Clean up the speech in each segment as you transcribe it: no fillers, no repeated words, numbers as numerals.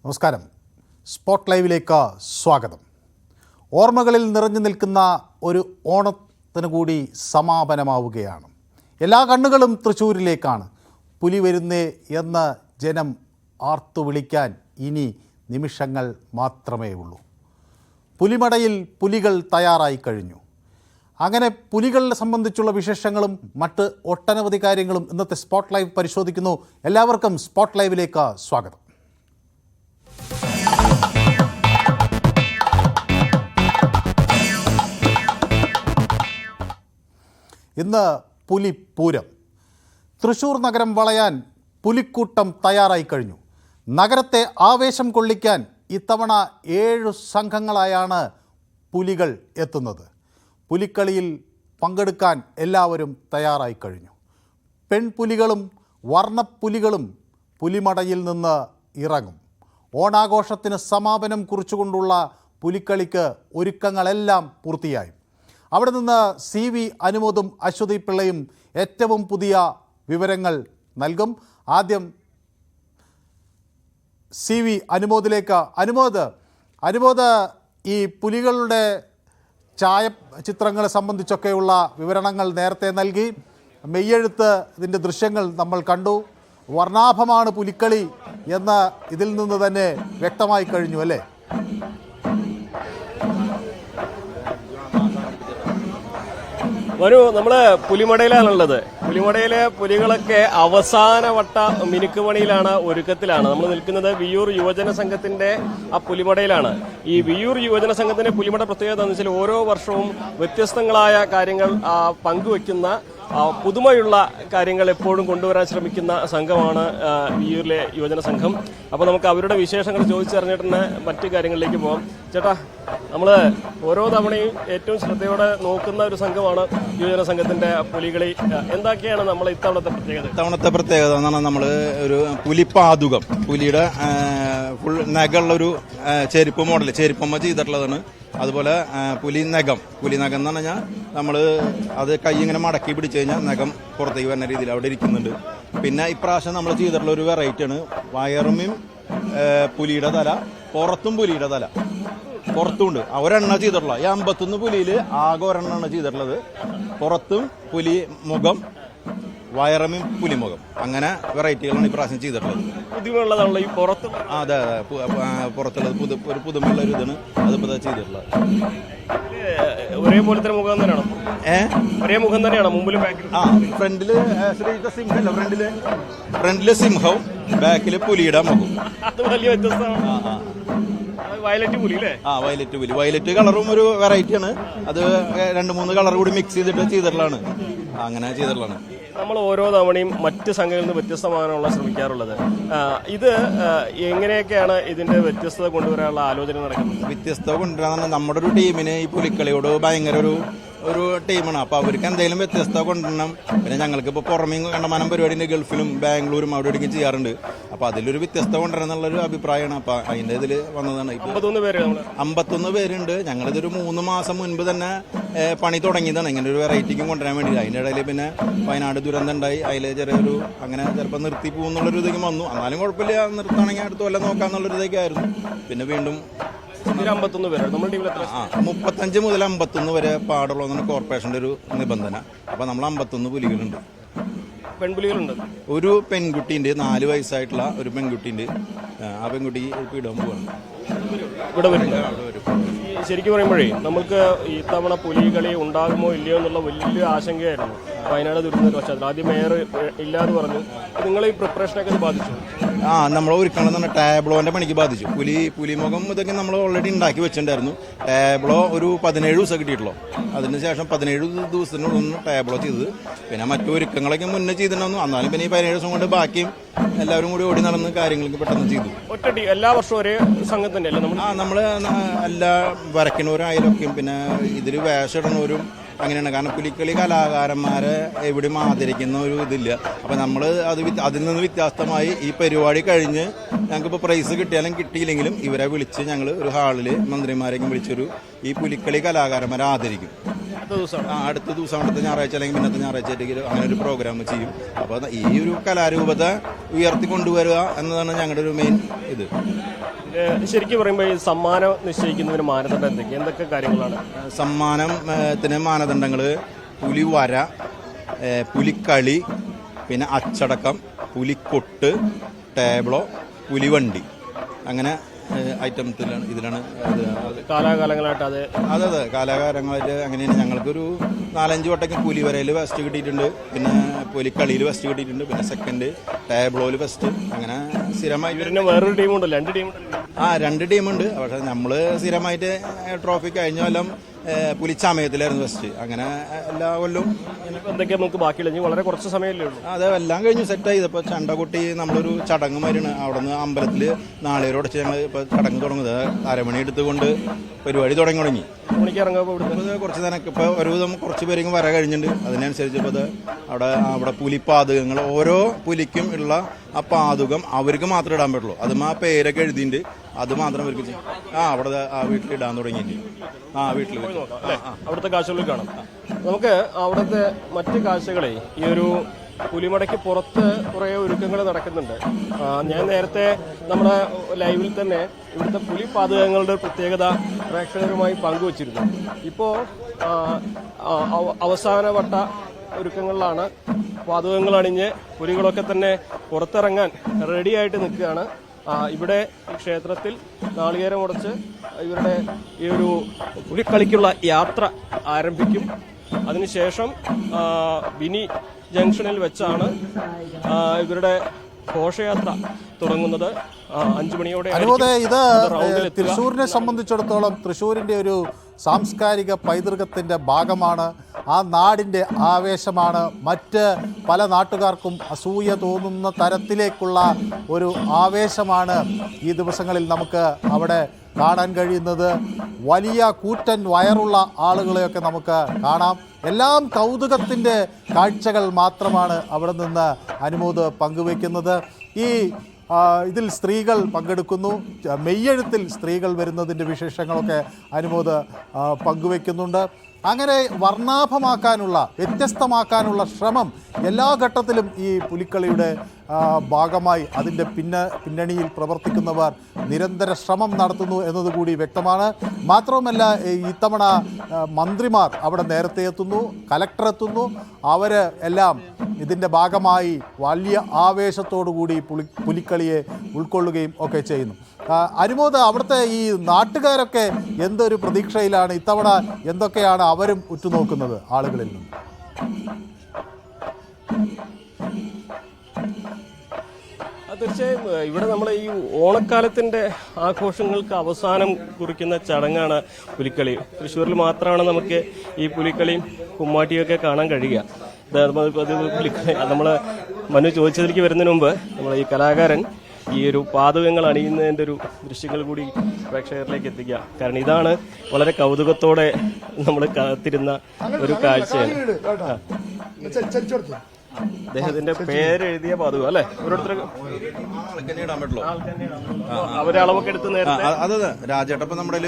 നമസ്കാരം. സ്പോട്ട് ലൈവിലേക്ക് സ്വാഗതം. ഓർമ്മകളിൽ നിറഞ്ഞു നിൽക്കുന്ന ഒരു ഓണത്തിന് കൂടി സമാപനമാവുകയാണ്. എല്ലാ കണ്ണുകളും തൃശ്ശൂരിലേക്കാണ്. പുലി വരുന്നേ എന്ന് ജനം ആർത്തു വിളിക്കാൻ ഇനി നിമിഷങ്ങൾ മാത്രമേ ഉള്ളൂ. പുലിമടയിൽ പുലികൾ തയ്യാറായി കഴിഞ്ഞു. അങ്ങനെ പുലികളെ സംബന്ധിച്ചുള്ള വിശേഷങ്ങളും മറ്റ് ഒട്ടനവധി കാര്യങ്ങളും ഇന്നത്തെ സ്പോട്ട് ലൈവ് പരിശോധിക്കുന്നു. എല്ലാവർക്കും സ്പോട്ട് ലൈവിലേക്ക് സ്വാഗതം. ഇന്ന് പുലിപ്പൂരം. തൃശ്ശൂർ നഗരം വളയാൻ പുലിക്കൂട്ടം തയ്യാറായി കഴിഞ്ഞു. നഗരത്തെ ആവേശം കൊള്ളിക്കാൻ ഇത്തവണ 7 സംഘങ്ങളായാണ് പുലികൾ എത്തുന്നത്. പുലിക്കളിയിൽ പങ്കെടുക്കാൻ എല്ലാവരും തയ്യാറായി കഴിഞ്ഞു. പെൺപുലികളും വർണ്ണപ്പുലികളും പുലിമടയിൽ നിന്ന് ഇറങ്ങും. ഓണാഘോഷത്തിന് സമാപനം കുറിച്ചുകൊണ്ടുള്ള പുലിക്കളിക്ക് ഒരുക്കങ്ങളെല്ലാം പൂർത്തിയായി. അവിടെ നിന്ന് CV അനുമോദും അശ്വതി പിള്ളയും ഏറ്റവും പുതിയ വിവരങ്ങൾ നൽകും. ആദ്യം CV അനുമോദിലേക്ക്. അനുമോദ്, ഈ പുലികളുടെ ഛായാചിത്രങ്ങളെ സംബന്ധിച്ചൊക്കെയുള്ള വിവരണങ്ങൾ നേരത്തെ നൽകി. മെയ്യെഴുത്ത് ഇതിൻ്റെ ദൃശ്യങ്ങൾ നമ്മൾ കണ്ടു. വർണ്ണാഭമാണ് പുലിക്കളി എന്ന് ഇതിൽ നിന്ന് തന്നെ വ്യക്തമായി കഴിഞ്ഞു അല്ലേ? നമ്മൾ പുലിമടയിലാണുള്ളത്. പുലിമടയിലെ പുലികളൊക്കെ അവസാനവട്ട മിനുക്കുമണിയിലാണ്, ഒരുക്കത്തിലാണ്. നമ്മൾ നിൽക്കുന്നത് വിയ്യൂർ യുവജന സംഘത്തിന്റെ ആ പുലിമടയിലാണ്. ഈ വിയ്യൂർ യുവജന സംഘത്തിന്റെ പുലിമട പ്രത്യേകത എന്ന് വെച്ചാൽ ഓരോ വർഷവും വ്യത്യസ്തങ്ങളായ കാര്യങ്ങൾ പങ്കുവെക്കുന്ന പുതുമയുള്ള കാര്യങ്ങൾ എപ്പോഴും കൊണ്ടുവരാൻ ശ്രമിക്കുന്ന സംഘമാണ് വിയ്യൂരിലെ യുവജന സംഘം. അപ്പോൾ നമുക്ക് അവരുടെ വിശേഷങ്ങൾ ചോദിച്ചറിഞ്ഞിട്ട് മറ്റു കാര്യങ്ങളിലേക്ക് പോകാം. ചേട്ടാ, നമ്മൾ ഓരോ തവണയും ഏറ്റവും ശ്രദ്ധയോടെ നോക്കുന്ന ഒരു സംഘമാണ് യുവജന സംഘത്തിന്റെ പുലികളി. എന്തൊക്കെയാണ് നമ്മൾ ഇത്തവണത്തെ പ്രത്യേകത എന്ന് പറഞ്ഞാൽ നമ്മൾ ഒരു പുലിപ്പാതുകം, പുലിയുടെ ഫുൾ നഗമുള്ളൊരു ചെരുപ്പ് മോഡൽ, ചെരുപ്പമ്മ ചെയ്തിട്ടുള്ളതാണ്. അതുപോലെ പുലി നഖം എന്ന് പറഞ്ഞാൽ നമ്മൾ അത് കൈ ഇങ്ങനെ മടക്കി പിടിച്ചു കഴിഞ്ഞാൽ നഖം പുറത്തേക്ക് വരുന്ന രീതിയിൽ അവിടെ ഇരിക്കുന്നുണ്ട്. പിന്നെ ഇപ്രാവശ്യം നമ്മൾ ചെയ്തിട്ടുള്ള ഒരു വെറൈറ്റിയാണ് വയറുമേയും പുലിയുടെ തല, പുറത്തും പുലിയുടെ തല, പുറത്തുണ്ട് ഒരെണ്ണ ചെയ്തിട്ടുള്ള. ഈ 51 പുലിയിൽ ആകെ ഒരെണ്ണമാണ് ചെയ്തിട്ടുള്ളത്. പുറത്തും പുലി മുഖം, വയറമേയും പുലിമുഖം, അങ്ങനെ വെറൈറ്റികളാണ് ഇപ്രാവശ്യം ചെയ്തിട്ടുള്ളത്. പുതുമയുള്ളതാണല്ലോ ഈ പുറത്ത്. അതെ, പുറത്തുള്ളത് ഒരു പുതുമയുള്ള ഒരു ഇതാണ് അതിപ്പോൾ ചെയ്തിട്ടുള്ളത്. ഒരേപോലത്തെ മുഖം തന്നെയാണോ? ഒരേ മുഖം തന്നെയാണോ മുമ്പിലും ബാക്കിലും? ഫ്രണ്ടില് സിംഹം, ഫ്രണ്ടില് സിംഹവും ബാക്കില് പുലിയുടെ മുഖം. അത് വലിയ വ്യത്യസ്തമാണ്. വയലറ്റ് പുലി അല്ലേ? വയലറ്റ് പുലി. വയലറ്റ് കളറും ഒരു വെറൈറ്റിയാണ്. അത് 2-3 കളർ കൂടി മിക്സ് ചെയ്തിട്ടുള്ളതാണ്. അങ്ങനെ ചെയ്തിട്ടുള്ളതാണ്. നമ്മൾ ഓരോ തവണയും മറ്റ് സംഘങ്ങളിൽ നിന്ന് വ്യത്യസ്തമാകാനുള്ള ശ്രമിക്കാറുള്ളത്. ഇത് എങ്ങനെയൊക്കെയാണ് ഇതിന്റെ വ്യത്യസ്തത കൊണ്ടുവരാനുള്ള ആലോചന നടക്കുന്നത്? വ്യത്യസ്തത കൊണ്ടുവരാൻ നമ്മുടെ ഒരു ടീമിന് ഈ പുലിക്കളിയോട് ഭയങ്കര ഒരു ടീമാണ്. അപ്പോൾ അവർക്ക് എന്തെങ്കിലും വ്യത്യസ്തത കൊണ്ടുവരണം. പിന്നെ ഞങ്ങൾക്ക് ഇപ്പോൾ പുറമേ കണ്ടമാനം പരിപാടിൻ്റെ ഗൾഫിലും ബാംഗ്ലൂരും അവിടെ ഇവിടേക്കും ചെയ്യാറുണ്ട്. അപ്പോൾ അതിലൊരു വ്യത്യസ്തത കൊണ്ടുവരണം എന്നുള്ളൊരു അഭിപ്രായമാണ്. അപ്പോൾ അതിൻ്റെ ഇതിൽ വന്നതാണ്. 51 പേരുണ്ട്. ഞങ്ങളിതൊരു 3 മാസം മുൻപ് തന്നെ പണി തുടങ്ങിയതാണ് ഇങ്ങനെ ഒരു വെറൈറ്റിക്കും കൊണ്ടുവരാൻ വേണ്ടി. അതിൻ്റെ ഇടയിൽ പിന്നെ വയനാട് ദുരന്തം ഉണ്ടായി. അതിൽ ചെറിയൊരു അങ്ങനെ ചിലപ്പോൾ നിർത്തി പോകുന്നുള്ളൊരു ഇതൊക്കെ വന്നു. എന്നാലും കുഴപ്പമില്ല, നിർത്താണെങ്കിൽ അടുത്ത് വല്ല നോക്കാന്നുള്ളൊരു ഇതൊക്കെയായിരുന്നു. പിന്നെ വീണ്ടും 51 പേരാണ് നമ്മുടെ ടീമിൽ. 35 മുതൽ 51 വരെ പാടുള്ളതാണ് കോർപ്പറേഷന്റെ ഒരു നിബന്ധന. അപ്പൊ നമ്മൾ 51 പുലികളുണ്ട്. പെൺപുലികളുണ്ട്. ഒരു പെൺകുട്ടിന്റെ 4 വയസ്സായിട്ടുള്ള ഒരു പെൺകുട്ടിന്റെ. ആ പെൺകുട്ടി ഇടാൻ പോവാണ്. ഇവിടെ വരും. ശരിക്കും പറയുമ്പോഴേ നമുക്ക് ഈ തവണ പുലികളി ഉണ്ടാകുമോ ഇല്ലയോ എന്നുള്ള വലിയ ആശങ്കയായിരുന്നു വയനാട് ദുരന്ത പശ്ചാത്തലം. ആദ്യം മേയർ ഇല്ലാന്ന് പറഞ്ഞു. നിങ്ങൾ ഈ പ്രിപ്പറേഷനൊക്കെ ബാധിച്ചു? നമ്മൾ ഒരുക്കണം തന്നെ ടാബ്ലോന്റെ പണിക്ക് ബാധിച്ചു. പുലിമുഖം ഇതൊക്കെ നമ്മൾ ഓൾറെഡി ഉണ്ടാക്കി വെച്ചിട്ടുണ്ടായിരുന്നു. ടാബ്ലോ ഒരു 17 ദിവസം കിട്ടിയിട്ടുള്ളൂ. അതിനുശേഷം 17 ദിവസത്തിനുള്ളിൽ ടാബ്ലോ ചെയ്തത്. പിന്നെ മറ്റു ഒരുക്കങ്ങളൊക്കെ മുന്നേ ചെയ്തിട്ടുണ്ടായിരുന്നു. എന്നാലും പിന്നെ ഈ 17 ദിവസം കൊണ്ട് ബാക്കിയും എല്ലാവരും കൂടി ഓടി നടന്ന് കാര്യങ്ങൾക്ക് പെട്ടെന്ന് ചെയ്തു. ഒറ്റടി എല്ലാ വർഷവും ഒരേ സംഘം തന്നെയല്ലേ? നമ്മൾ എല്ലാ വരയ്ക്കുന്നവരായാലൊക്കെയും പിന്നെ ഇതിൽ വേഷം ഇടുന്നവരും അങ്ങനെയാണ്. കാരണം പുലിക്കളി കലാകാരന്മാരെ എവിടെയും ആദരിക്കുന്ന ഒരു ഇതില്ല. അപ്പം നമ്മൾ അതിൽ നിന്ന് വ്യത്യസ്തമായി ഈ പരിപാടി കഴിഞ്ഞ് ഞങ്ങൾക്കിപ്പോൾ പ്രൈസ് കിട്ടിയാലും കിട്ടിയില്ലെങ്കിലും ഇവരെ വിളിച്ച് ഞങ്ങൾ ഒരു ഹാളിൽ മന്ത്രിമാരെയും വിളിച്ചൊരു ഈ പുലിക്കളി കലാകാരന്മാരെ ആദരിക്കും. അടുത്ത ദിവസം അടുത്ത ഞായറാഴ്ച അല്ലെങ്കിൽ പിന്നത്തെ ഞായറാഴ്ച അങ്ങനെ ഒരു പ്രോഗ്രാം ചെയ്യും. അപ്പോൾ ഈ ഒരു കലാരൂപത്തെ ഉയർത്തിക്കൊണ്ടുവരിക എന്നതാണ് ഞങ്ങളുടെ ഒരു മെയിൻ ഇത്. ശരിക്കും പറയുമ്പോൾ ഈ സമ്മാനം നിശ്ചയിക്കുന്നതിന് മാനദണ്ഡം എന്തൊക്കെ കാര്യങ്ങളാണ്? സമ്മാനത്തിന് മാനദണ്ഡങ്ങൾ പുലിവര, പുലിക്കളി, പിന്നെ അച്ചടക്കം, പുലിക്കൊട്ട്, ടേബിളോ, പുലിവണ്ടി, അങ്ങനെ ഐറ്റംസിലാണ് ഇതിലാണ്. കാലാകാലങ്ങളായിട്ട് അതെ കാലാകാലങ്ങളായിട്ട് അങ്ങനെയാണ്. ഞങ്ങൾക്കൊരു 4-5 വട്ടമൊക്കെ പുലിവരയിൽ ഫസ്റ്റ് കിട്ടിയിട്ടുണ്ട്, പിന്നെ പുലിക്കളിയിൽ ഫസ്റ്റ് കിട്ടിയിട്ടുണ്ട്, പിന്നെ സെക്കൻഡ് ടേബിളോയിൽ ഫസ്റ്റ്, അങ്ങനെ സ്ഥിരമായിട്ട്. വേറൊരു ടീമുണ്ടല്ലോ, 2 ടീം. 2 ടീമുണ്ട്. പക്ഷെ നമ്മൾ സ്ഥിരമായിട്ട് ട്രോഫി കഴിഞ്ഞ കൊല്ലം പുലിച്ചാമയത്തിലായിരുന്നു ഫസ്റ്റ്. അങ്ങനെ എല്ലാ കൊല്ലവും എന്തൊക്കെയാ നമുക്ക് ബാക്കിയില്ല, വളരെ കുറച്ച് സമയമല്ലേ ഉള്ളൂ. അതെ, എല്ലാം കഴിഞ്ഞു സെറ്റായി. ഇതിപ്പോൾ ചണ്ടകുട്ടി നമ്മളൊരു ചടങ്ങ് മാതിരിയാണ്. അവിടെ നിന്ന് അമ്പലത്തിൽ നാളികേരമടച്ച് ഞങ്ങൾ ഇപ്പോൾ ചടങ്ങ് തുടങ്ങുന്നത്. അരമണി എടുത്തുകൊണ്ട് പരിപാടി തുടങ്ങി. മണിക്ക് ഇറങ്ങുമ്പോൾ കുറച്ച് നേരം ഇപ്പോൾ ഒരുവിധം കുറച്ച് പേരെങ്കിലും വര കഴിഞ്ഞിട്ടുണ്ട്. അതിനനുസരിച്ച് ഇപ്പോൾ അവിടെ പുലിപ്പാതകങ്ങൾ, ഓരോ പുലിക്കും ഉള്ള ആ പാതകം അവർക്ക് മാത്രമേ ഇടാൻ പറ്റുള്ളൂ. അതും ആ പേരൊക്കെ എഴുതിയിട്ടുണ്ട്, അത് മാത്രം അവർക്ക് ചെയ്യും. അവിടെ ആ വീട്ടിൽ ഇടാൻ തുടങ്ങിയിട്ടുണ്ട്. വീട്ടിൽ അവിടുത്തെ കാഴ്ചകളിൽ കാണാം. നമുക്ക് അവിടുത്തെ മറ്റ് കാഴ്ചകളെ ഈ ഒരു പുലിമടയ്ക്ക് പുറത്ത് കുറേ ഒരുക്കങ്ങൾ നടക്കുന്നുണ്ട്. ഞാൻ നേരത്തെ നമ്മുടെ ലൈവിൽ തന്നെ ഇവിടുത്തെ പുലിപ്പാതകങ്ങളുടെ പ്രത്യേകത പ്രേക്ഷകരുമായി പങ്കുവച്ചിരുന്നു. ഇപ്പോൾ അവസാനവട്ട ഒരുക്കങ്ങളിലാണ്. പാതകങ്ങൾ അണിഞ്ഞ് പുലികളൊക്കെ തന്നെ പുറത്തിറങ്ങാൻ റെഡിയായിട്ട് നിൽക്കുകയാണ്. ഇവിടെ ക്ഷേത്രത്തിൽ നാളികേരം ഉടച്ച് ഇവരുടെ ഈ ഒരു പുലിക്കളിക്കുള്ള യാത്ര ആരംഭിക്കും. അതിനുശേഷം ബിനി ജംഗ്ഷനിൽ വെച്ചാണ് ഇവരുടെ ഘോഷയാത്ര തുടങ്ങുന്നത്. 5 മണിയോടെ. ഇത് തൃശ്ശൂരിനെ സംബന്ധിച്ചിടത്തോളം തൃശ്ശൂരിന്റെ ഒരു സാംസ്കാരിക പൈതൃകത്തിന്റെ ഭാഗമാണ്. ആ നാടിന്റെ ആവേശമാണ്. മറ്റ് പല നാട്ടുകാർക്കും അസൂയ തോന്നുന്ന തരത്തിലേക്കുള്ള ഒരു ആവേശമാണ് ഈ ദിവസങ്ങളിൽ നമുക്ക് അവിടെ കാണാൻ കഴിയുന്നത്. വലിയ കൂറ്റൻ വയറുള്ള ആളുകളെയൊക്കെ നമുക്ക് കാണാം. എല്ലാം കൗതുകത്തിൻ്റെ കാഴ്ചകൾ മാത്രമാണ് അവിടെ നിന്ന് അനുമോദ് പങ്കുവയ്ക്കുന്നത്. ഇതിൽ സ്ത്രീകൾ പങ്കെടുക്കുന്നു. മെയ്യെഴുത്തിൽ സ്ത്രീകൾ വരുന്നതിൻ്റെ വിശേഷങ്ങളൊക്കെ അനുമോദ് പങ്കുവയ്ക്കുന്നുണ്ട്. അങ്ങനെ വർണ്ണാഭമാക്കാനുള്ള, വ്യത്യസ്തമാക്കാനുള്ള ശ്രമം എല്ലാ ഘട്ടത്തിലും ഈ പുലിക്കളിയുടെ ഭാഗമായി അതിൻ്റെ പിന്നണിയിൽ പ്രവർത്തിക്കുന്നവർ നിരന്തര ശ്രമം നടത്തുന്നു എന്നതുകൂടി വ്യക്തമാണ്. മാത്രവുമല്ല, ഇത്തവണ മന്ത്രിമാർ അവിടെ നേരത്തെ എത്തുന്നു, കലക്ടർ എത്തുന്നു. അവർ എല്ലാം ഇതിൻ്റെ ഭാഗമായി വലിയ ആവേശത്തോടു കൂടി പുലിക്കളിയെ ഉൾക്കൊള്ളുകയും ഒക്കെ ചെയ്യുന്നു. അനുമോദ്, അവിടുത്തെ ഈ നാട്ടുകാരൊക്കെ എന്തൊരു പ്രതീക്ഷയിലാണ്? ഇത്തവണ എന്തൊക്കെയാണ് അവരും ഉറ്റുനോക്കുന്നത് ആളുകളിൽ നിന്ന്? തീർച്ചയായും ഇവിടെ നമ്മുടെ ഈ ഓണക്കാലത്തിന്റെ ആഘോഷങ്ങൾക്ക് അവസാനം കുറിക്കുന്ന ചടങ്ങാണ് പുലിക്കളി. തൃശ്ശൂരിൽ മാത്രമാണ് നമുക്ക് ഈ പുലിക്കളിയും കുമ്മാട്ടിയൊക്കെ കാണാൻ കഴിയുക. പുലിക്കളി നമ്മൾ മനു ചോദിച്ചതിലേക്ക് വരുന്നതിന് മുമ്പ് നമ്മൾ ഈ കലാകാരൻ ഈ ഒരു പാതകങ്ങൾ അണിയുന്നതിൻ്റെ ഒരു ദൃശ്യങ്ങൾ കൂടി പ്രേക്ഷകരിലേക്ക് എത്തിക്കുക. കാരണം ഇതാണ് വളരെ കൗതുകത്തോടെ നമ്മൾ കാത്തിരുന്ന ഒരു കാഴ്ചയാണ്. അദ്ദേഹത്തിന്റെ പേരെഴുതിയ പാതകം അല്ലെ? ഓരോരുത്തർക്ക് അവരളവൊക്കെ എടുത്ത് നേരത്തെ. അതെ, രാജേട്ടപ്പം നമ്മുടെ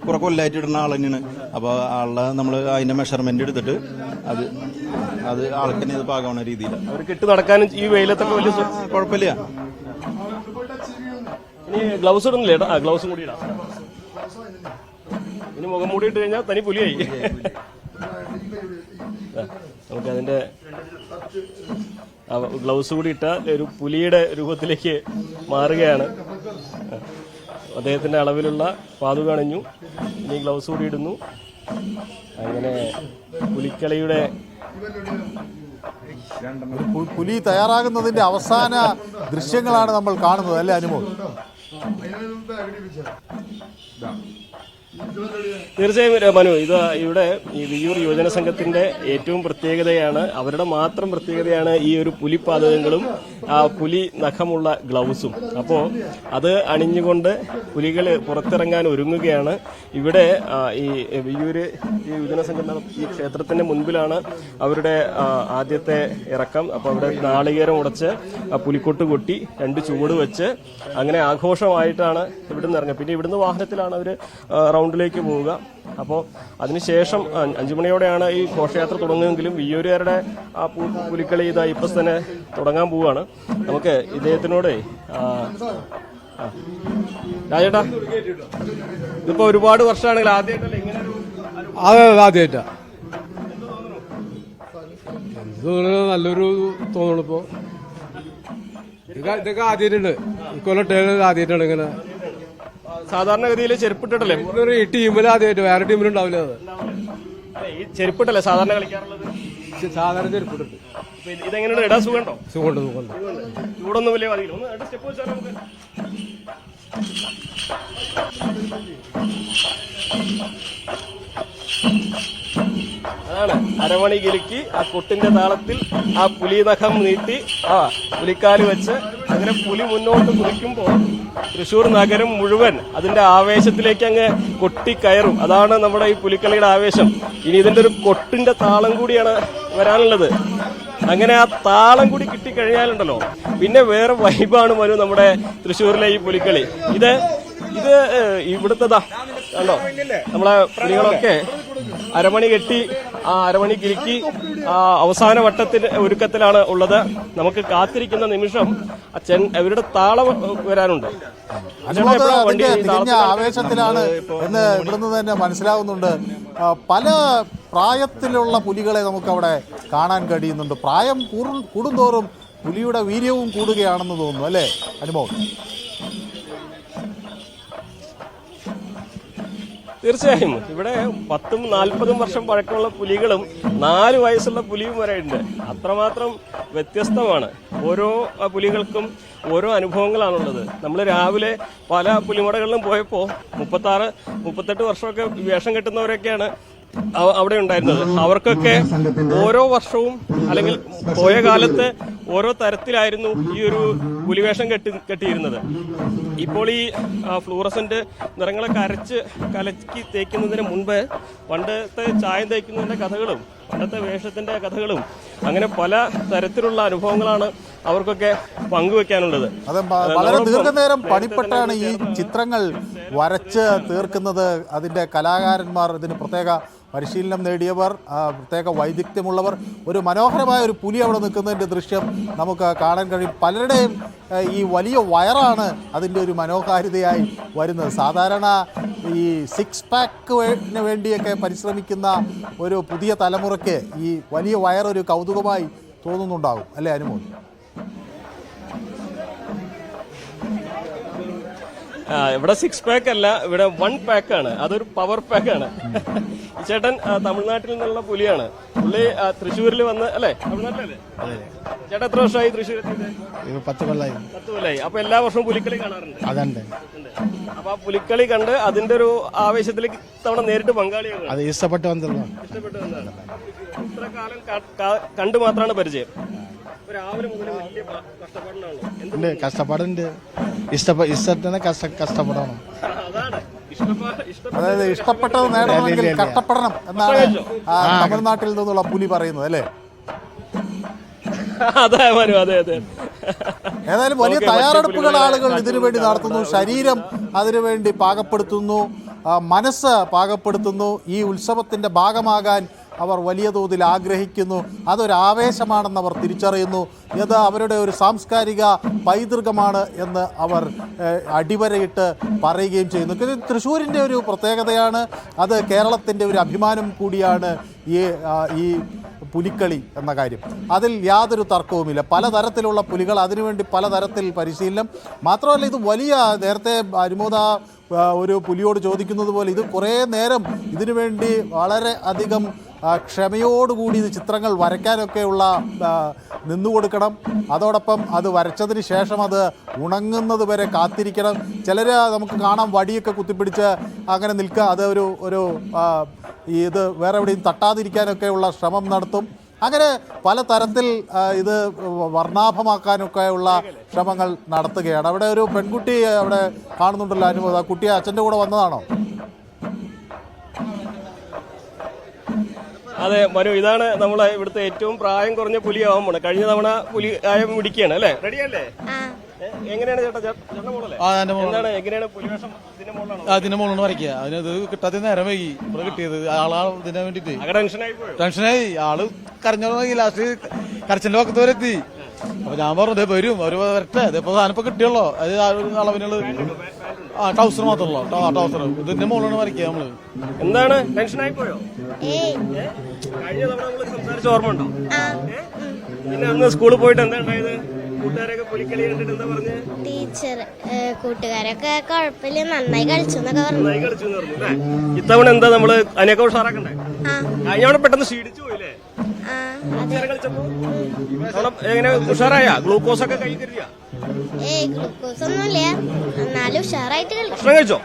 കുറെ കൊല്ലായിട്ട് ഇടുന്ന ആൾ തന്നെയാണ്. അപ്പൊ ആളുടെ നമ്മൾ അതിന്റെ മെഷർമെന്റ് എടുത്തിട്ട് അത് ആൾക്ക് തന്നെ പാകാവുന്ന രീതിയിൽ അവർക്ക് ഇട്ട് നടക്കാനും ഈ വെയിലത്തൊക്കെ വലിയ കുഴപ്പമില്ല. ഇനി ഗ്ലൗസ് ഇടുന്നില്ല. ഗ്ലൗസും കൂടി ഇടാം. ഇനി മുഖം മൂടി ഇട്ട് കഴിഞ്ഞാൽ തനി പുലിയായി. നമുക്കതിന്റെ ഗ്ലൗസ് കൂടി ഇട്ട ഒരു പുലിയുടെ രൂപത്തിലേക്ക് മാറുകയാണ്. അദ്ദേഹത്തിന്റെ അളവിലുള്ള പാതുക അണിഞ്ഞു. ഇനി ഗ്ലൗസ് കൂടി ഇടുന്നു. അങ്ങനെ പുലിക്കളിയുടെ പുലി തയ്യാറാകുന്നതിന്റെ അവസാന ദൃശ്യങ്ങളാണ് നമ്മൾ കാണുന്നത്, അല്ലേ അനുമോദ്? തീർച്ചയായും മനു, ഇവിടെ ഈ വിയ്യൂർ യുവജന സംഘത്തിന്റെ ഏറ്റവും പ്രത്യേകതയാണ്, അവരുടെ മാത്രം പ്രത്യേകതയാണ് ഈ ഒരു പുലിപ്പാതകങ്ങളും പുലി നഖമുള്ള ഗ്ലൗസും. അപ്പോൾ അത് അണിഞ്ഞുകൊണ്ട് പുലികൾ പുറത്തിറങ്ങാൻ ഒരുങ്ങുകയാണ്. ഇവിടെ ഈ വിയ്യൂര് ഈ യുവജന സംഘം ഈ ക്ഷേത്രത്തിന്റെ മുൻപിലാണ് അവരുടെ ആദ്യത്തെ ഇറക്കം. അപ്പോൾ അവിടെ നാളികേരം ഉടച്ച് പുലിക്കൊട്ട് കൊട്ടി 2 ചുവട് വെച്ച് അങ്ങനെ ആഘോഷമായിട്ടാണ് ഇവിടുന്ന് ഇറങ്ങുക. പിന്നെ ഇവിടുന്ന് വാഹനത്തിലാണ് അവർ റൗണ്ടിലേക്ക് പോവുക. അപ്പോൾ അതിനുശേഷം 5 മണിയോടെയാണ് ഈ ഘോഷയാത്ര തുടങ്ങുമെങ്കിലും വിയ്യൂരുകാരുടെ ആ പുലിക്കളി ഇതാ ഇപ്പം തന്നെ തുടങ്ങാൻ പോവുകയാണ്. നമുക്ക് ഇദ്ദേഹത്തിനോട് രാജേട്ടാ, ഇതിപ്പോ ഒരുപാട് വർഷമാണെങ്കിൽ ആദ്യമായിട്ടല്ലേ ഇങ്ങനെ അതെ ആദ്യമായിട്ടാ നല്ലൊരു തോന്നണിപ്പോ. ഇതൊക്കെ ആദ്യമായിട്ടുണ്ട്, കൊല്ലട്ടേക്ക് ആദ്യമായിട്ടാണ് ഇങ്ങനെ. സാധാരണഗതിയിൽ ചെരുപ്പിട്ടല്ലേ ഈ ടീമിൽ ആദ്യമായിട്ട്, വേറെ ടീമിലുണ്ടാവില്ല അത്. ഈ ചെരുപ്പിട്ടല്ലേ സാധാരണ കളിക്കാറുള്ളത്? സാധാരണ ചെരുപ്പിട്ടിട്ട്. ഇതെങ്ങനെയാണ് ഇടാൻ സുഖമുണ്ടോ? സുഖമുണ്ട്. ചൂടൊന്നും വലിയ മതി. ഒന്ന് സ്റ്റെപ്പ് വെച്ചാൽ നമുക്ക് അതാണ് അരമണി കിലുക്കി ആ കൊട്ടിന്റെ താളത്തിൽ ആ പുലി നഖം നീട്ടി പുലിക്കാല് വെച്ച് അങ്ങനെ പുലി മുന്നോട്ട് കുതിക്കുമ്പോൾ തൃശ്ശൂർ നഗരം മുഴുവൻ അതിന്റെ ആവേശത്തിലേക്ക് അങ്ങ് കൊട്ടിക്കയറും. അതാണ് നമ്മുടെ ഈ പുലിക്കളിയുടെ ആവേശം. ഇനി ഇതിന്റെ ഒരു കൊട്ടിന്റെ താളം കൂടിയാണ് വരാനുള്ളത്. അങ്ങനെ ആ താളം കൂടി കിട്ടിക്കഴിഞ്ഞാലുണ്ടല്ലോ പിന്നെ വേറെ വൈബാണ് മനു നമ്മുടെ തൃശ്ശൂരിലെ ഈ പുലിക്കളി. ഇത് ഇവിടുത്തതാ കണ്ടോ, നമ്മളെ പുലികളൊക്കെ അരമണി കെട്ടി ആ അരമണി കിലുക്കി ആ അവസാന വട്ടത്തിന് ഒരുക്കത്തിലാണ് ഉള്ളത്. നമുക്ക് കാത്തിരിക്കുന്ന നിമിഷം അച്ഛൻ അവരുടെ താളം വരാനുണ്ട്. തികഞ്ഞ ആവേശത്തിലാണ് എന്ന് ഇവിടുന്ന് തന്നെ മനസ്സിലാവുന്നുണ്ട്. പല പ്രായത്തിലുള്ള പുലികളെ നമുക്ക് അവിടെ കാണാൻ കഴിയുന്നുണ്ട്. പ്രായം കൂടുന്തോറും പുലിയുടെ വീര്യവും കൂടുകയാണെന്ന് തോന്നുന്നു, അല്ലേ അനുഭവം? തീർച്ചയായും ഇവിടെ 10-40 വർഷം പഴക്കമുള്ള പുലികളും 4 വയസ്സുള്ള പുലിയും വരെ ഉണ്ട്. അത്രമാത്രം വ്യത്യസ്തമാണ്. ഓരോ പുലികൾക്കും ഓരോ അനുഭവങ്ങളാണുള്ളത്. നമ്മൾ രാവിലെ പല പുലിമടകളിലും പോയപ്പോൾ 36-38 വർഷമൊക്കെ വേഷം കെട്ടുന്നവരൊക്കെയാണ് അവിടെ ഉണ്ടായിരുന്നത്. അവർക്കൊക്കെ ഓരോ വർഷവും അല്ലെങ്കിൽ പോയ കാലത്ത് ഓരോ തരത്തിലായിരുന്നു ഈ ഒരു പുലിവേഷം കെട്ടിയിരുന്നത്. ഇപ്പോൾ ഈ ഫ്ലൂറസന്റ് നിറങ്ങളൊക്കെ അരച്ച് കലക്കി തേക്കുന്നതിന് മുൻപ് പണ്ടത്തെ ചായം തേക്കുന്നതിന്റെ കഥകളും പണ്ടത്തെ വേഷത്തിന്റെ കഥകളും അങ്ങനെ പല തരത്തിലുള്ള അനുഭവങ്ങളാണ് അവർക്കൊക്കെ പങ്കുവെക്കാനുള്ളത്. അത് വളരെ ദീർഘനേരം പണിപ്പെട്ടാണ് ഈ ചിത്രങ്ങൾ വരച്ച് തീർക്കുന്നത്. അതിന്റെ കലാകാരന്മാർ, ഇതിന് പ്രത്യേക പരിശീലനം നേടിയവർ, പ്രത്യേക വൈദഗ്ധ്യമുള്ളവർ. ഒരു മനോഹരമായ ഒരു പുലി അവിടെ നിൽക്കുന്നതിൻ്റെ ദൃശ്യം നമുക്ക് കാണാൻ കഴിയും. പലരുടെയും ഈ വലിയ വയറാണ് അതിൻ്റെ ഒരു മനോഹാരിതയായി വരുന്നത്. സാധാരണ ഈ 6 പാക്കിന് വേണ്ടിയൊക്കെ പരിശ്രമിക്കുന്ന ഒരു പുതിയ തലമുറയ്ക്ക് ഈ വലിയ വയറൊരു കൗതുകമായി തോന്നുന്നുണ്ടാകും, അല്ലേ അനുമോദ്? ഇവിടെ 6 പാക്ക് അല്ല, ഇവിടെ 1 പാക്കാണ്. അതൊരു പവർ പാക്കാണ്. ചേട്ടൻ തമിഴ്നാട്ടിൽ നിന്നുള്ള പുലിയാണ്. പുള്ളി തൃശ്ശൂരിൽ വന്ന് അല്ലേ, തമിഴ്നാട്ടിലല്ലേ ചേട്ടാ? എത്ര വർഷമായി തൃശ്ശൂർ? 10 കൊല്ലായി. 10 കൊല്ലായി. അപ്പൊ എല്ലാ വർഷവും പുലിക്കളി കാണാറുണ്ട്? അതുണ്ട്. അപ്പൊ ആ പുലിക്കളി കണ്ട് അതിന്റെ ഒരു ആവേശത്തിലേക്ക് തവണ നേരിട്ട് പങ്കാളിയാകും. അത് ഇഷ്ടപ്പെട്ട് വന്നതാണ്. ഇത്ര കാലം കണ്ടു മാത്രമാണ് പരിചയം. രാവിലെ മുതൽ വലിയ കഷ്ടപ്പാടുണ്ടാണല്ലോ. കഷ്ടപ്പാടുണ്ട്. ഇഷ്ടത്തിന് കഷ്ടപ്പെടണം. അതായത് ഇഷ്ടപ്പെട്ടത് നേടണമെങ്കിൽ കഷ്ടപ്പെടണം എന്നാണ് തമിഴ്നാട്ടിൽ നിന്നുള്ള പുലി പറയുന്നത്, അല്ലേ? അതെ അതെ അതെ. ഏതായാലും വലിയ തയ്യാറെടുപ്പുകൾ ആളുകൾ ഇതിനു വേണ്ടി നടത്തുന്നു. ശരീരം അതിനുവേണ്ടി പാകപ്പെടുത്തുന്നു, മനസ്സ് പാകപ്പെടുത്തുന്നു. ഈ ഉത്സവത്തിൻ്റെ ഭാഗമാകാൻ അവർ വലിയ തോതിൽ ആഗ്രഹിക്കുന്നു. അതൊരാവേശമാണെന്ന് അവർ തിരിച്ചറിയുന്നു. ഇത് അവരുടെ ഒരു സാംസ്കാരിക പൈതൃകമാണ് എന്ന് അവർ അടിവരയിട്ട് പറയുകയും ചെയ്യുന്നു. തൃശ്ശൂരിൻ്റെ ഒരു പ്രത്യേകതയാണ്, അത് കേരളത്തിൻ്റെ ഒരു അഭിമാനം കൂടിയാണ് ഈ പുലിക്കളി എന്ന കാര്യം. അതിൽ യാതൊരു തർക്കവുമില്ല. പലതരത്തിലുള്ള പുലികൾ, അതിനുവേണ്ടി പലതരത്തിൽ പരിശീലനം. മാത്രമല്ല ഇത് വലിയ, നേരത്തെ അനുമോദ ഒരു പുലിയോട് ചോദിക്കുന്നത് പോലെ ഇത് കുറേ നേരം ഇതിനു വേണ്ടി വളരെ അധികം ക്ഷമയോടുകൂടി ഇത് ചിത്രങ്ങൾ വരയ്ക്കാനൊക്കെയുള്ള നിന്നുകൊടുക്കണം. അതോടൊപ്പം അത് വരച്ചതിന് ശേഷം അത് ഉണങ്ങുന്നത് വരെ കാത്തിരിക്കണം. ചിലർ നമുക്ക് കാണാം വടിയൊക്കെ കുത്തിപ്പിടിച്ച് അങ്ങനെ നിൽക്കുക. അത് ഒരു ഇത് വേറെ എവിടെയും തട്ടാതിരിക്കാനൊക്കെയുള്ള ശ്രമം നടത്തും. അങ്ങനെ പലതരത്തിൽ ഇത് വർണ്ണാഭമാക്കാനൊക്കെയുള്ള ശ്രമങ്ങൾ നടത്തുകയാണ്. അവിടെ ഒരു പെൺകുട്ടി അവിടെ കാണുന്നുണ്ടല്ലോ അനുമോദ. ആ കുട്ടി അച്ഛൻ്റെ കൂടെ വന്നതാണോ? അതെ മനു, ഇതാണ് നമ്മളെ ഇവിടുത്തെ ഏറ്റവും പ്രായം കുറഞ്ഞ പുലിയാവാൻ പോണേ. കഴിഞ്ഞ തവണ പുലി ആയം പിടിക്കുകയാണ് അല്ലേ? റെഡിയല്ലേ? എങ്ങനെയാണ് ചേട്ടന്റെ മോളല്ലേ? എന്താണ് എങ്ങനെയാണ് പുലിവേഷം ഇതിന്റെ മോളാണോ? അതിന്റെ മുകളിൽ വരയ്ക്കുക. അതിനത് കിട്ടാത്ത നേരം വൈകി ഇവിടെ കിട്ടിയത്. ആളാ ഇതിനെ വേണ്ടിട്ട് ടെൻഷനായി പോയോ? ടെൻഷനായി. ആള് കരഞ്ഞോ ലാസ്റ്റ് കരച്ചിന്റെ പക്കത്ത് വരെ എത്തി. അപ്പൊ ഞാൻ പറഞ്ഞു വരും അവര് വരട്ടെ, ഇതിപ്പോ സാധനം ഇപ്പൊ കിട്ടിയുള്ളോ. അത് അളവിനുള്ളത് ട്രൗസർ മാത്രമല്ലോ. ട്രൗസർ ഇതിന്റെ മുകളിലാണ് വരയ്ക്കുക നമ്മള്. എന്താണ് ടെൻഷനായി പോയോ? കഴിഞ്ഞ തവണ നമ്മള് സംസാരിച്ച ഓർമ്മ ഉണ്ടോ? പിന്നെ അന്ന് സ്കൂളിൽ പോയിട്ട് എന്താ ഉണ്ടായത്? കൂട്ടുകാരൊക്കെ പുലിക്കളി കണ്ടിട്ട് എന്താ പറഞ്ഞ്? ടീച്ചർ കൂട്ടുകാരൊക്കെ കുഴപ്പമില്ല, നന്നായി കളിച്ചു എന്നൊക്കെ പറഞ്ഞു. നന്നായി കളിച്ചു എന്ന് പറഞ്ഞു അല്ലേ? ഇത്തവണ എന്താ നമ്മള് അതിനൊക്കെ ഉഷാറാക്കണ്ടേ? കഴിഞ്ഞ പെട്ടെന്ന് ക്ഷീണിച്ചു പോയില്ലേ കളിച്ചപ്പോ? എങ്ങനെ ഉഷാറായ? ഗ്ലൂക്കോസ് ഒക്കെ കൈ കരുതിയ? ഗ്ലൂക്കോസ് ഒന്നുമില്ല, എന്നാലും ഉഷാറായിട്ട് കളിച്ചു. ഭക്ഷണം കഴിച്ചോ?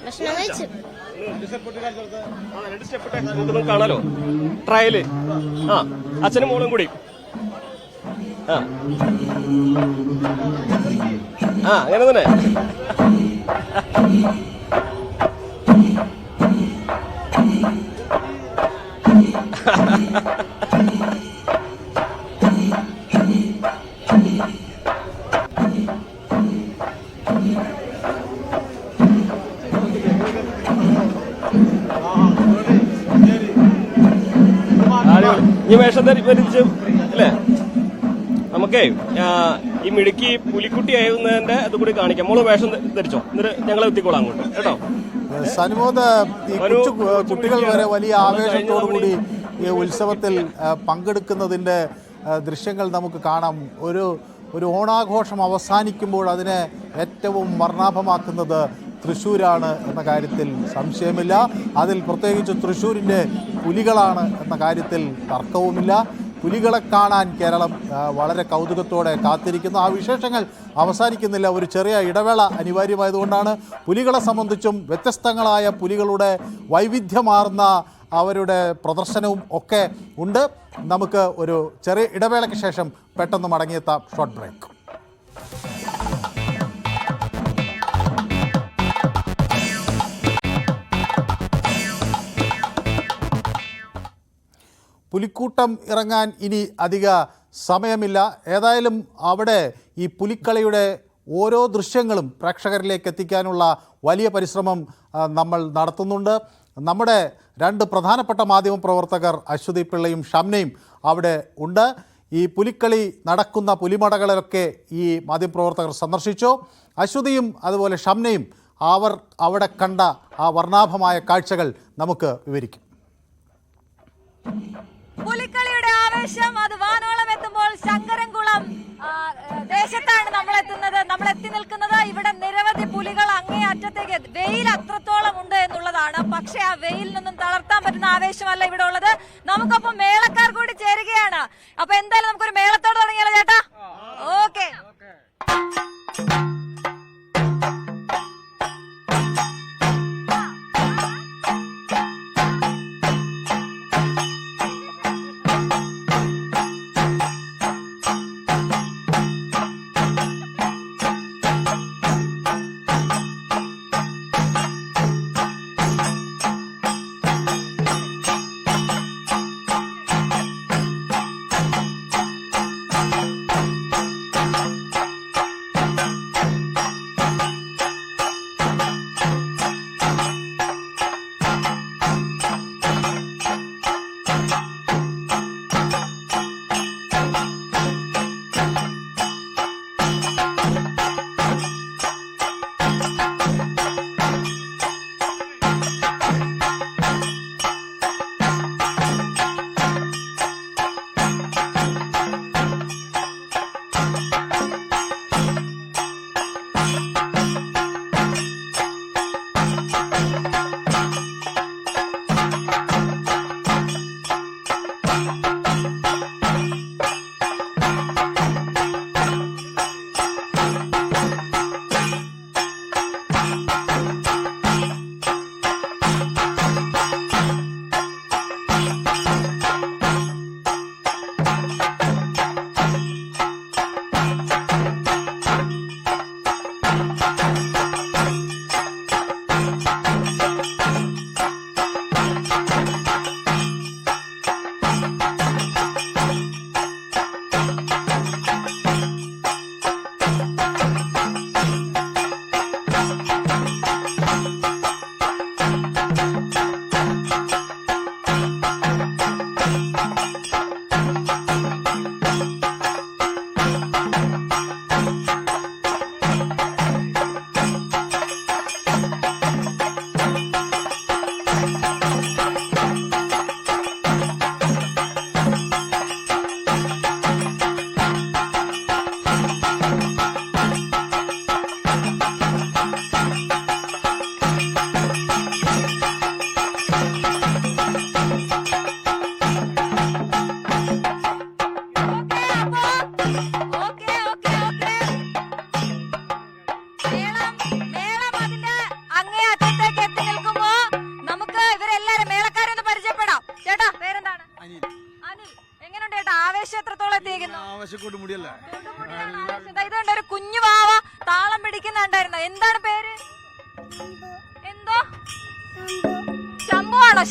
ഭക്ഷണം കഴിച്ചു. കാണാലോ ട്രയല്. അച്ഛനും മോളും കൂടി. അങ്ങനെ തന്നെ. ഈ വേഷം ധരിച്ച് അല്ലേ? നമുക്കേ ഈ മിടുക്കി പുലിക്കുട്ടി ആയിരുന്നതിന്റെ അത് കൂടി കാണിക്കാം. മോള് വേഷം ധരിച്ചോ, എന്നിട്ട് ഞങ്ങളെ എത്തിക്കോളാം അങ്ങോട്ട് കേട്ടോ. സനുമോദ്, ഈ കുട്ടികൾ വരെ വലിയ ആവേശത്തോടുകൂടി ഈ ഉത്സവത്തിൽ പങ്കെടുക്കുന്നതിന്റെ ദൃശ്യങ്ങൾ നമുക്ക് കാണാം. ഒരു ഓണാഘോഷം അവസാനിക്കുമ്പോൾ അതിനെ ഏറ്റവും വർണ്ണാഭമാക്കുന്നത് തൃശ്ശൂരാണ് എന്ന കാര്യത്തിൽ സംശയമില്ല. അതിൽ പ്രത്യേകിച്ച് തൃശ്ശൂരിൻ്റെ പുലികളാണ് എന്ന കാര്യത്തിൽ തർക്കവുമില്ല. പുലികളെ കാണാൻ കേരളം വളരെ കൗതുകത്തോടെ കാത്തിരിക്കുന്നു. ആ വിശേഷങ്ങൾ അവസാനിക്കുന്നില്ല. ഒരു ചെറിയ ഇടവേള അനിവാര്യമായതുകൊണ്ടാണ്. പുലികളെ സംബന്ധിച്ചും വ്യത്യസ്തങ്ങളായ പുലികളുടെ വൈവിധ്യമാർന്ന അവരുടെ പ്രദർശനവും ഒക്കെ ഉണ്ട്. നമുക്ക് ഒരു ചെറിയ ഇടവേളയ്ക്ക് ശേഷം പെട്ടെന്ന് മടങ്ങിയെത്താം. Short break. പുലിക്കൂട്ടം ഇറങ്ങാൻ ഇനി അധിക സമയമില്ല. ഏതായാലും അവിടെ ഈ പുലിക്കളിയുടെ ഓരോ ദൃശ്യങ്ങളും പ്രേക്ഷകരിലേക്ക് എത്തിക്കാനുള്ള വലിയ പരിശ്രമം നമ്മൾ നടത്തുന്നുണ്ട്. നമ്മുടെ രണ്ട് പ്രധാനപ്പെട്ട മാധ്യമപ്രവർത്തകർ അശ്വതി പിള്ളയും ഷംനയും അവിടെ ഉണ്ട്. ഈ പുലിക്കളി നടക്കുന്ന പുലിമടകളിലൊക്കെ ഈ മാധ്യമപ്രവർത്തകർ സന്ദർശിച്ചു. അശ്വതിയും അതുപോലെ ഷംനയും അവർ അവിടെ കണ്ട ആ വർണ്ണാഭമായ കാഴ്ചകൾ നമുക്ക് വിവരിക്കും. പുലിക്കളിയുടെ ആവേശം അത് വാനോളം എത്തുമ്പോൾ ശങ്കരൻകുളം ദേശത്താണ് നമ്മൾ എത്തി നിൽക്കുന്നത്. ഇവിടെ നിരവധി പുലികൾ അങ്ങേ അറ്റത്തേക്ക്, വെയിൽ അത്രത്തോളം ഉണ്ട് എന്നുള്ളതാണ്. പക്ഷെ ആ വെയിലിൽ നിന്നും തളർത്താൻ പറ്റുന്ന ആവേശമല്ല ഇവിടെ ഉള്ളത്. നമുക്കൊപ്പം മേളക്കാർ കൂടി ചേരുകയാണ്. അപ്പൊ എന്തായാലും നമുക്കൊരു മേളത്തോട് തുടങ്ങിയാലോ ചേട്ടാ? ഓക്കെ.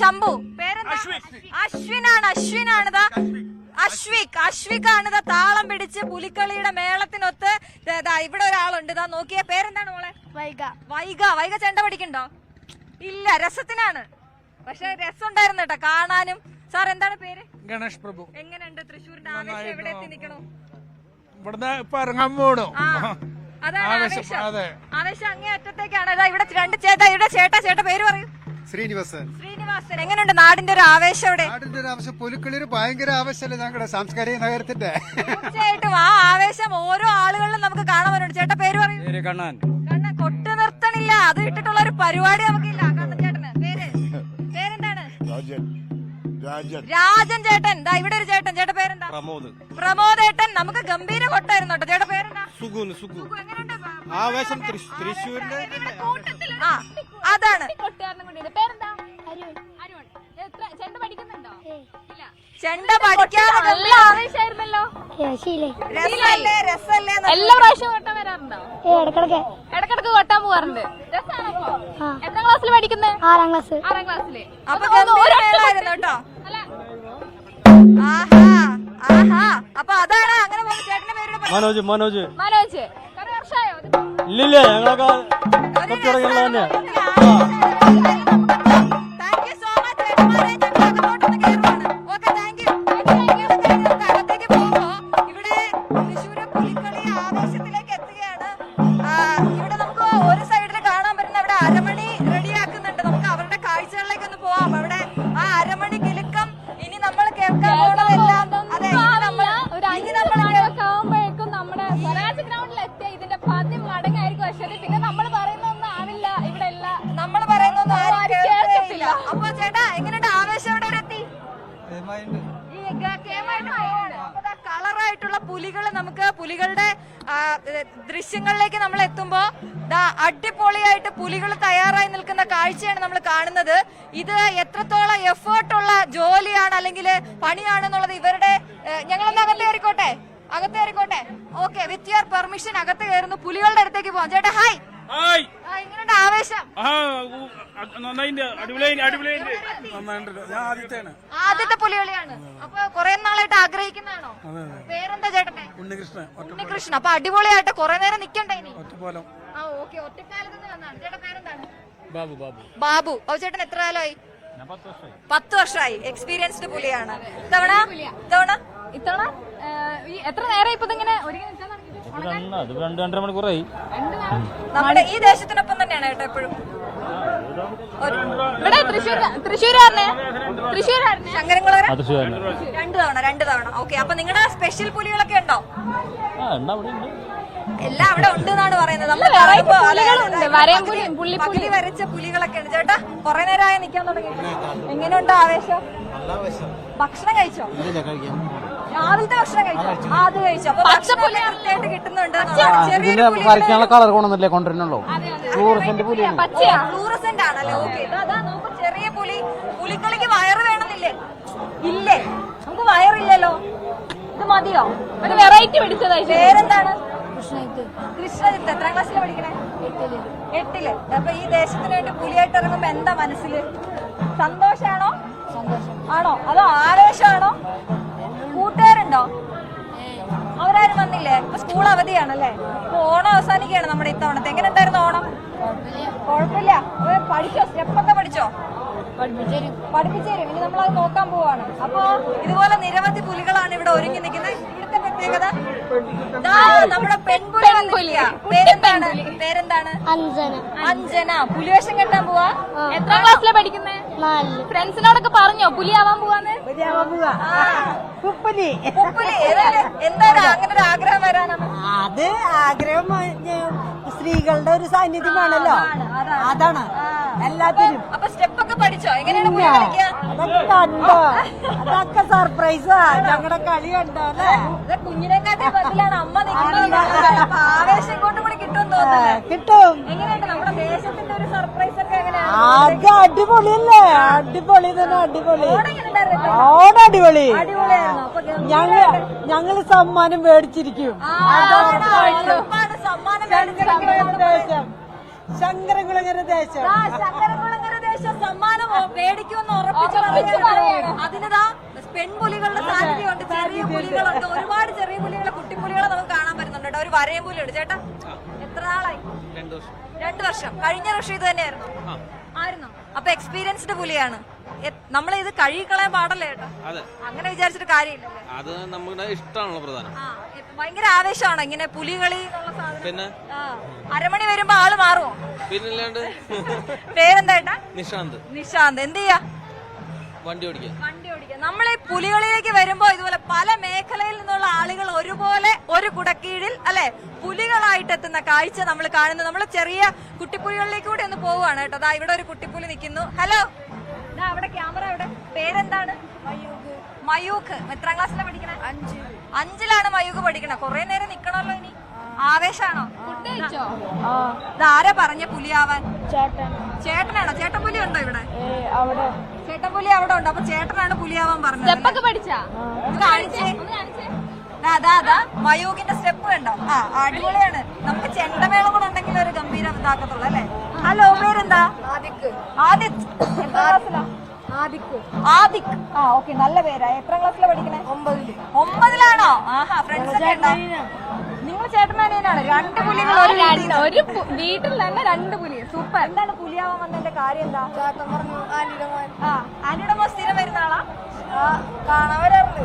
ശംഭു പേരെന്താ? അശ്വിനാണ്. അശ്വിക് ആണിതാ താളം പിടിച്ച് പുലിക്കളിയുടെ മേളത്തിനൊത്ത് ഇവിടെ ഒരാളുണ്ട്. ഇതാ നോക്കിയ പേരെന്താണ് മോളെ? വൈഗ ചെണ്ട പഠിക്കണ്ടോ? ഇല്ല, രസത്തിനാണ്. പക്ഷെ രസം ഉണ്ടായിരുന്നു കേട്ടോ കാണാനും. സാർ എന്താണ് പേര്? ഗണേഷ് പ്രഭു. എങ്ങനെയുണ്ട് തൃശ്ശൂരിന്റെ ആവേശം? എവിടെ എത്തി നിൽക്കണു? ഇവിടുന്ന് ഇപ്പൊ ഇറങ്ങാൻ പോണു. അതാണ് ആവേശം അങ്ങേ അറ്റത്തേക്കാണ്. ഇവിടെ രണ്ട് ചേട്ടാ പേര് പറയൂ. ശ്രീനിവാസൻ. എങ്ങനെയുണ്ട് നാടിന്റെ ഒരു ആവേശം? ഇവിടെ നാടിന്റെ ഒരു ആവേശം, പുലിക്കളിയൊരു ഭയങ്കര ആവേശമല്ലേ ഞങ്ങളുടെ സാംസ്കാരിക നഗരത്തിന്റെ. തീർച്ചയായിട്ടും ആ ആവേശം ഓരോ ആളുകളിലും നമുക്ക് കാണാൻ പറ്റുന്നുണ്ട്. ചേട്ടാ പേര് പറയൂ. കണ്ണൻ. കൊട്ടു നിർത്തണില്ല, അത് ഇട്ടിട്ടുള്ള ഒരു പരിപാടി നമുക്കില്ല. കണ്ണൻ ചേട്ടന് പേരെന്താണ്? രാജൻ ചേട്ടൻ. ഇവിടെ ഒരു ചേട്ടൻ. ചേട്ടൻ പേരെന്താ? പ്രമോദ് ഏട്ടൻ. നമുക്ക് ഗംഭീര കൊട്ടായിരുന്നു കേട്ടോ. ചേട്ടൻ പേരെന്താ? എങ്ങനെയുണ്ട് ആവേശം തൃശ്ശൂരിന്റെ അതാണ് ചെണ്ട പഠിക്കാതെ നല്ല ആവേശമായിരുന്നല്ലോ. രസല്ലേ? എല്ലാ പ്രാവശ്യവും കൊട്ടാൻ വരാറുണ്ടോ? ഇടക്കിടക്ക് കൊട്ടാൻ പോവാറുണ്ട്. എത്രാം ക്ലാസ്സിൽ പഠിക്കുന്നത്? 6ാം ക്ലാസ്സില്. അപ്പൊ കേട്ടോ. അപ്പൊ അതാണ് അങ്ങനെ പോകുന്ന ചേട്ടന്റെ പേര് മനോജ്. കുറെ വർഷമായോ? ഇല്ലില്ല, ഞങ്ങളൊക്കെ തുടങ്ങിയുള്ള താങ്ക് യു സോ മച്ച്. ഞങ്ങൾ അകത്തോട്ടൊന്ന് കയറുവാണ്. Okay, thank you. അകത്തേക്ക് പോകുമ്പോ ഇവിടെ തൃശ്ശൂര് പുലിക്കളി ആവേശത്തിലേക്ക് എത്തുകയാണ്. ഇവിടെ നമുക്ക് ഒരു സൈഡിൽ കാണാൻ പറ്റുന്ന അവിടെ അരമണി റെഡിയാക്കുന്നുണ്ട്. നമുക്ക് അവരുടെ കാഴ്ചകളിലേക്ക് ഒന്ന് പോവാം. അവിടെ ആ അരമണി കിലുക്കം ഇനി നമ്മൾ കേൾക്കാൻ പോകുന്നതെല്ലാം ആവുമ്പോഴേക്കും നമ്മുടെ സ്വരാജ് ഗ്രൗണ്ടിൽ എത്തിയ ഇതിന്റെ 10 മടങ്ങായിരിക്കും. പക്ഷേ പിന്നെ നമ്മൾ പറയുന്നൊന്നും ആവില്ല. ഇവിടെ എല്ലാം നമ്മൾ പറയുന്നൊന്നും ആരും കേൾക്കത്തില്ല. അപ്പൊ ചേട്ടാ എങ്ങനെയുണ്ട് ആവേശം? എവിടെ വരെ എത്തി? കളറായിട്ടുള്ള പുലികൾ, നമുക്ക് പുലികളുടെ ദൃശ്യങ്ങളിലേക്ക് നമ്മൾ എത്തുമ്പോ അടിപൊളിയായിട്ട് പുലികൾ തയ്യാറായി നിൽക്കുന്ന കാഴ്ചയാണ് നമ്മൾ കാണുന്നത്. ഇത് എത്രത്തോളം എഫേർട്ടുള്ള ജോലിയാണ് അല്ലെങ്കിൽ പണിയാണെന്നുള്ളത് ഇവരുടെ ഞങ്ങളൊന്ന് അകത്ത് കയറിക്കോട്ടെ. ഓക്കെ, വിത്ത് യുവർ പെർമിഷൻ അകത്ത് കയറുന്നു. പുലികളുടെ അടുത്തേക്ക് പോവാം. ചേട്ടാ ഹായ്. എങ്ങനെയുണ്ട് ആവേശം? ആദ്യത്തെ പുലികളിയാണ്. അപ്പൊ കുറെ നാളായിട്ട് ആഗ്രഹിക്കുന്നതാണോ? പേരെന്താ ചേട്ടന്റെ? ഉണ്ണികൃഷ്ണൻ. അപ്പൊ അടിപൊളിയായിട്ട് കുറെ നേരം നിക്കണ്ടേ ഇനി? ഓക്കെ, ഒറ്റക്കാലത്ത് നിന്ന് വന്നാണ്. ചേട്ടൻ പേരെന്താണ്? ബാബു. ഓ, ചേട്ടൻ എത്ര കാലമായി? 10 വർഷമായി. എക്സ്പീരിയൻസ്ഡ് പുലിയാണ്. ഇത്തവണ എത്ര നേരം ഇപ്പൊ ഇങ്ങനെ ഒരുങ്ങി നിൽക്കാൻ? 2-2.5 മണിക്കൂറായി. നമ്മുടെ ഈ ദേശത്തിനൊപ്പം തന്നെയാണ് കേട്ടോ എപ്പോഴും. ഇവിടെ തൃശ്ശൂരാണ്. ശങ്കരൻകുളങ്ങര 2 തവണ. ഓക്കെ, അപ്പൊ നിങ്ങളുടെ സ്പെഷ്യൽ പുലികളൊക്കെ ഉണ്ടോ? എല്ലാം അവിടെ ഉണ്ട് എന്നാണ് പറയുന്നത്. പകുതി വരച്ച പുലികളൊക്കെ ഉണ്ട്. ചേട്ടാ കുറെ നേരമായി നിൽക്കാൻ തുടങ്ങി. എങ്ങനെയുണ്ട് ആവേശം? ഭക്ഷണം കഴിച്ചോ? രാവിലത്തെ ഭക്ഷണം കഴിച്ചോ? അത് കഴിച്ചോ? അപ്പൊ പച്ചപ്പുലി കൃത്യമായിട്ട് കിട്ടുന്നുണ്ട്. കളർ കൊണ്ടുവരുന്നുള്ളൂ. ഫ്ലൂറസെന്റ് ആണല്ലേ? ഓക്കെ, അതാ നോക്കൂ. ചെറിയ പുലിക്കളിക്ക് വയറ് വേണമെന്നില്ലേ? ഇല്ലേ, നമുക്ക് വയറില്ലല്ലോ. ഇത് മതിയോ? ഒരു വെറൈറ്റി പിടിച്ചതായി. പേരെന്താണ്? കൃഷ്ണജിത്ത്. എത്രാം ക്ലാസ്സിൽ പഠിക്കണേ? 8ല്. അപ്പൊ ഈ ദേശത്തിന് വേണ്ടി പുലിയായിട്ട് ഇറങ്ങുമ്പോ എന്താ മനസ്സിൽ? സന്തോഷാണോ ആണോ അതോ ആവേശമാണോ? കൂട്ടുകാരുണ്ടോ? അവരാരും വന്നില്ലേ? ഇപ്പൊ സ്കൂൾ അവധിയാണല്ലേ? അപ്പൊ ഓണം അവസാനിക്കുകയാണ് നമ്മുടെ ഇത്തവണത്തെ. എങ്ങനെ ഉണ്ടായിരുന്നു ഓണം? കുഴപ്പമില്ല. പഠിച്ചോ? സ്റ്റെപ്പൊക്കെ പഠിച്ചോ? പഠിപ്പിച്ചേരും. ഇനി നമ്മളത് നോക്കാൻ പോവാണ്. അപ്പൊ ഇതുപോലെ നിരവധി പുലികളാണ് ഇവിടെ ഒരുങ്ങി നിൽക്കുന്നത്. ഇവിടുത്തെ പ്രത്യേകത നമ്മുടെ പെൺപുലി വന്നില്ല. പേരെന്താണ്? അഞ്ജന. പുലിവേഷം കെട്ടാൻ പോവാ. എത്രാം ക്ലാസ്സിലാണ് പഠിക്കുന്നത്? 4. ഫ്രണ്ട്സിനോടൊക്കെ പറഞ്ഞോ പുലിയാവാൻ പോവാന്ന്? എന്താണ് അങ്ങനെ ഒരു ആഗ്രഹം വരാനാണ്? അത് ആഗ്രഹം സ്ത്രീകളുടെ ഒരു സാന്നിധ്യമാണല്ലോ, അതാണ് എല്ലാത്തിനും. അപ്പൊ സ്റ്റെപ്പൊക്കെ പഠിച്ചോ? എങ്ങനെയാണ് പുലി കളിക്കുക? അതൊക്കെ കണ്ടോ? അതൊക്കെ സർപ്രൈസാ. ഞങ്ങളുടെ കളി കണ്ടോ? കുഞ്ഞിനെക്കാട്ടി ബദലാണ് അമ്മ നിൽക്കുന്നത്. ആവേശം കൊണ്ട് കൂടി കിട്ടുമെന്ന് തോന്നുന്നു. കിട്ടും. എങ്ങനെയുണ്ട് നമ്മുടെ ദേശത്തിന്റെ ഒരു സർപ്രൈസ് ഒക്കെ? എങ്ങനെയാണ്? അത് അടിപൊളിയല്ലേ? അടിപൊളി തന്നെ, അടിപൊളി. ഓണം അടിപൊളി. ഞങ്ങള് സമ്മാനം മേടിച്ചിരിക്കും. ശങ്കരൻകുളങ്ങര ദേശം. പ്രാവശ്യം സമ്മാനം മേടിക്കുമെന്ന് ഉറപ്പിച്ചു പറയുകയാണ്. അതിനിതാ പെൺപുലികളുടെ സാന്നിധ്യമുണ്ട്, ചെറിയ പുലികളുണ്ട്, ഒരുപാട് ചെറിയ പുലികളെ, കുട്ടിപ്പുലികളെ നമുക്ക് കാണാൻ പറ്റുന്നുണ്ട് കേട്ടോ. ഒരു വരയും പുലിയുണ്ട്. ചേട്ടാ എത്ര നാളായി? 2 വർഷം. കഴിഞ്ഞ വർഷം ഇത് തന്നെയായിരുന്നു ആയിരുന്നു. അപ്പൊ എക്സ്പീരിയൻസ്ഡ് പുലിയാണ്. നമ്മൾ ഇത് കഴുകിക്കളയാൻ പാടല്ലേ ചേട്ടാ? അങ്ങനെ വിചാരിച്ചിട്ട് കാര്യമില്ലല്ലേ? അത് നമ്മുടെ ഇഷ്ടമാണല്ലോ പ്രധാനം. ഭയങ്കര ആവേശമാണോ ഇങ്ങനെ പുലികളി എന്നുള്ള സാധനം? പിന്നെ അരമണി വരുമ്പോ ആള് മാറുമോ? പിന്നില്ലാണ്ട്. പേരെന്താ ചേട്ടാ? നിശാന്ത്. നിശാന്ത്. എന്ത് ചെയ്യാ? വണ്ടി ഓടിക്കാൻ. നമ്മൾ ഈ പുലികളിലേക്ക് വരുമ്പോ ഇതുപോലെ പല മേഖലയിൽ നിന്നുള്ള ആളുകൾ ഒരുപോലെ ഒരു കുടക്കീഴിൽ അല്ലെ പുലികളായിട്ട് എത്തുന്ന കാഴ്ച നമ്മൾ കാണുന്നു. നമ്മൾ ചെറിയ കുട്ടിപ്പുലികളിലേക്ക് കൂടി ഒന്ന് പോവുകയാണ് കേട്ടോ. അതാ ഇവിടെ ഒരു കുട്ടിപ്പുലി നിൽക്കുന്നു. ഹലോ, അവിടെ ക്യാമറ അവിടെ. പേരെന്താണ്? മയൂഖ്. എത്രാം ക്ലാസ്സിലാണ് പഠിക്കണേ? 5ലാണ് മയൂഖ് പഠിക്കണേ. കൊറേ നേരം നിക്കണല്ലോ. ഇനി ആവേശാണോ? ഇതാരാ പറഞ്ഞ പുലിയാവാൻ? ചേട്ടനാണോ? ചേട്ടൻ പുലി ഉണ്ടോ ഇവിടെ? ചേട്ടൻ പുലി അവിടെ ഉണ്ട്. അപ്പൊ ചേട്ടനാണ് പുലിയാവാൻ പറഞ്ഞത്. പഠിച്ചാ കാണിച്ചേ. അതാ മയൂഖിന്റെ സ്റ്റെപ്പ് കണ്ടോ? അടിപൊളിയാണ്. നമുക്ക് ചെണ്ടമേളം കൂടെ ഉണ്ടെങ്കിൽ ഒരു ഗംഭീര ഇതാക്കത്തുള്ളൂ അല്ലേ? ഹലോ, പേരെന്താ? ആദിത്. എത്ര ക്ലാസ്സിലാ? ആദിക്. ഓക്കെ, നല്ല പേരാ. എത്രാം ക്ലാസ്സിലാണ് പഠിക്കണേ? 9ലാണോ? ആഹാ, ഫ്രണ്ട്സ് ഒക്കെ ഉണ്ടോ? നിങ്ങൾ ചേട്ടനാണ്? 2 പുലികൾ ഒരു വീട്ടിൽ തന്നെ 2 പുലി. സൂപ്പർ. എന്താണ് പുലിയാവാൻ വന്നതിന്റെ കാര്യം എന്താ? ആന്റിയുടെ മോൻ സ്ഥിരം വരുന്ന ആളാ? കാണാൻ വരാറുണ്ട്.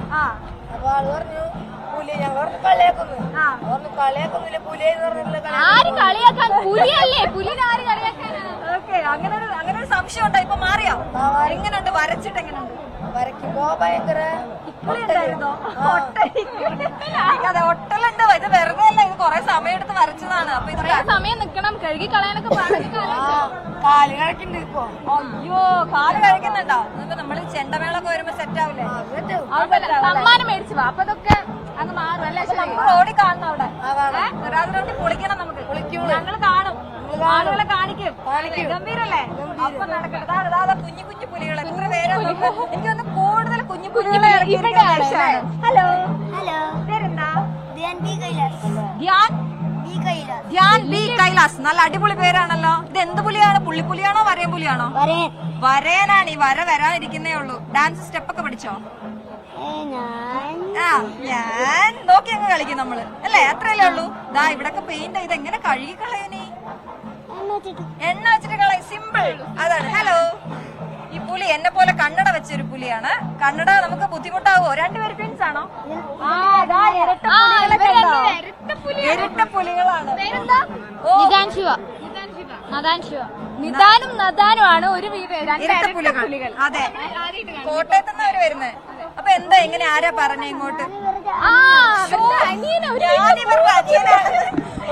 അപ്പൊ ആള് പറഞ്ഞു പുലി, ഞങ്ങൾ കളിയാക്കൊന്നുമില്ല പുലി എന്ന് പറഞ്ഞിട്ടുള്ള ആര് കളിയാക്കാൻ? പുലിയല്ലേ, പുലിനെ ആര് കളിയാക്കാനാ? ഓക്കെ, അങ്ങനെ ഒരു സംശയം ഉണ്ടോ? ഇപ്പൊ മാറിയോ? എങ്ങനെയുണ്ട് വരച്ചിട്ട്? എങ്ങനെയുണ്ട് വരയ്ക്കുമ്പോ? ഭയങ്കര ഉണ്ടായിരുന്നോ? അതെ, ഒട്ടലുണ്ട്. ഇത് വെറുതെ അല്ല, ഇത് കൊറേ സമയം എടുത്ത് വരച്ചതാണ്. അപ്പൊ ഇത് സമയം നിക്കണം, കഴുകി കളയാനൊക്കെ കാല് കഴിക്കുന്നുണ്ട് ഇപ്പൊ. അയ്യോ, കാല് കഴിക്കുന്നുണ്ടോ? നമ്മള് ചെണ്ടമേളൊക്കെ വരുമ്പോ സെറ്റ് ആവില്ലേ? സമ്മാനം മേടിച്ചു വാ. അപ്പൊ അതൊക്കെ അങ്ങ് മാറും അല്ലേ? റോഡിൽ കാണണം അവിടെ. റോഡിൽ പൊളിക്കണം. നമുക്ക് ഞങ്ങള് കാണും, ആളുകളെ കാണിക്കും. ഗംഭീരല്ലേ? അപ്പൊ നടക്കട്ടെ. അതാ കുഞ്ഞു കുഞ്ഞു പുലികളെ. എത്ര പേരാണ്? എനിക്കൊന്ന് കൂടുതൽ കുഞ്ഞു പുലികളെ. ഹലോ, പേരെന്താ? ധ്യാൻ ബി കൈലാസ്. നല്ല അടിപൊളി പേരാണല്ലോ. ഇത് എന്ത് പുലിയാണ്? പുള്ളിപ്പുലിയാണോ വരയൻ പുലിയാണോ? വരയനാണ്. ഈ വര വരാനിരിക്കുന്നേ ഉള്ളൂ. ഡാൻസ് സ്റ്റെപ്പൊക്കെ പഠിച്ചോ? ഞാൻ നോക്കി അങ്ങ് കളിക്കും നമ്മള് അല്ലേ? അത്രയല്ലേ ഉള്ളൂ. ദാ ഇവിടൊക്കെ പെയിന്റ്. ഇത് എങ്ങനെ കഴുകി കളയനീ? എണ്ണ വെച്ചിട്ട് കളയും. സിമ്പിൾ. അതാണ്. ഹലോ, ഈ പുലി എന്നെ പോലെ കണ്ണട വെച്ചൊരു പുലിയാണ്. കണ്ണട നമുക്ക് ബുദ്ധിമുട്ടാവോ? 2 പേര് ട്വിൻസ് ആണോ? ഇരട്ട പുലികളാണ്. നിദാനും നദാനുമാണ് ഒരു ഇരട്ട പുലികൾ. അതെ, കോട്ടയത്ത് നിന്ന് അവര് വരുന്നത്. അപ്പൊ എന്താ എങ്ങനെ ആരാ പറഞ്ഞ ഇങ്ങോട്ട്?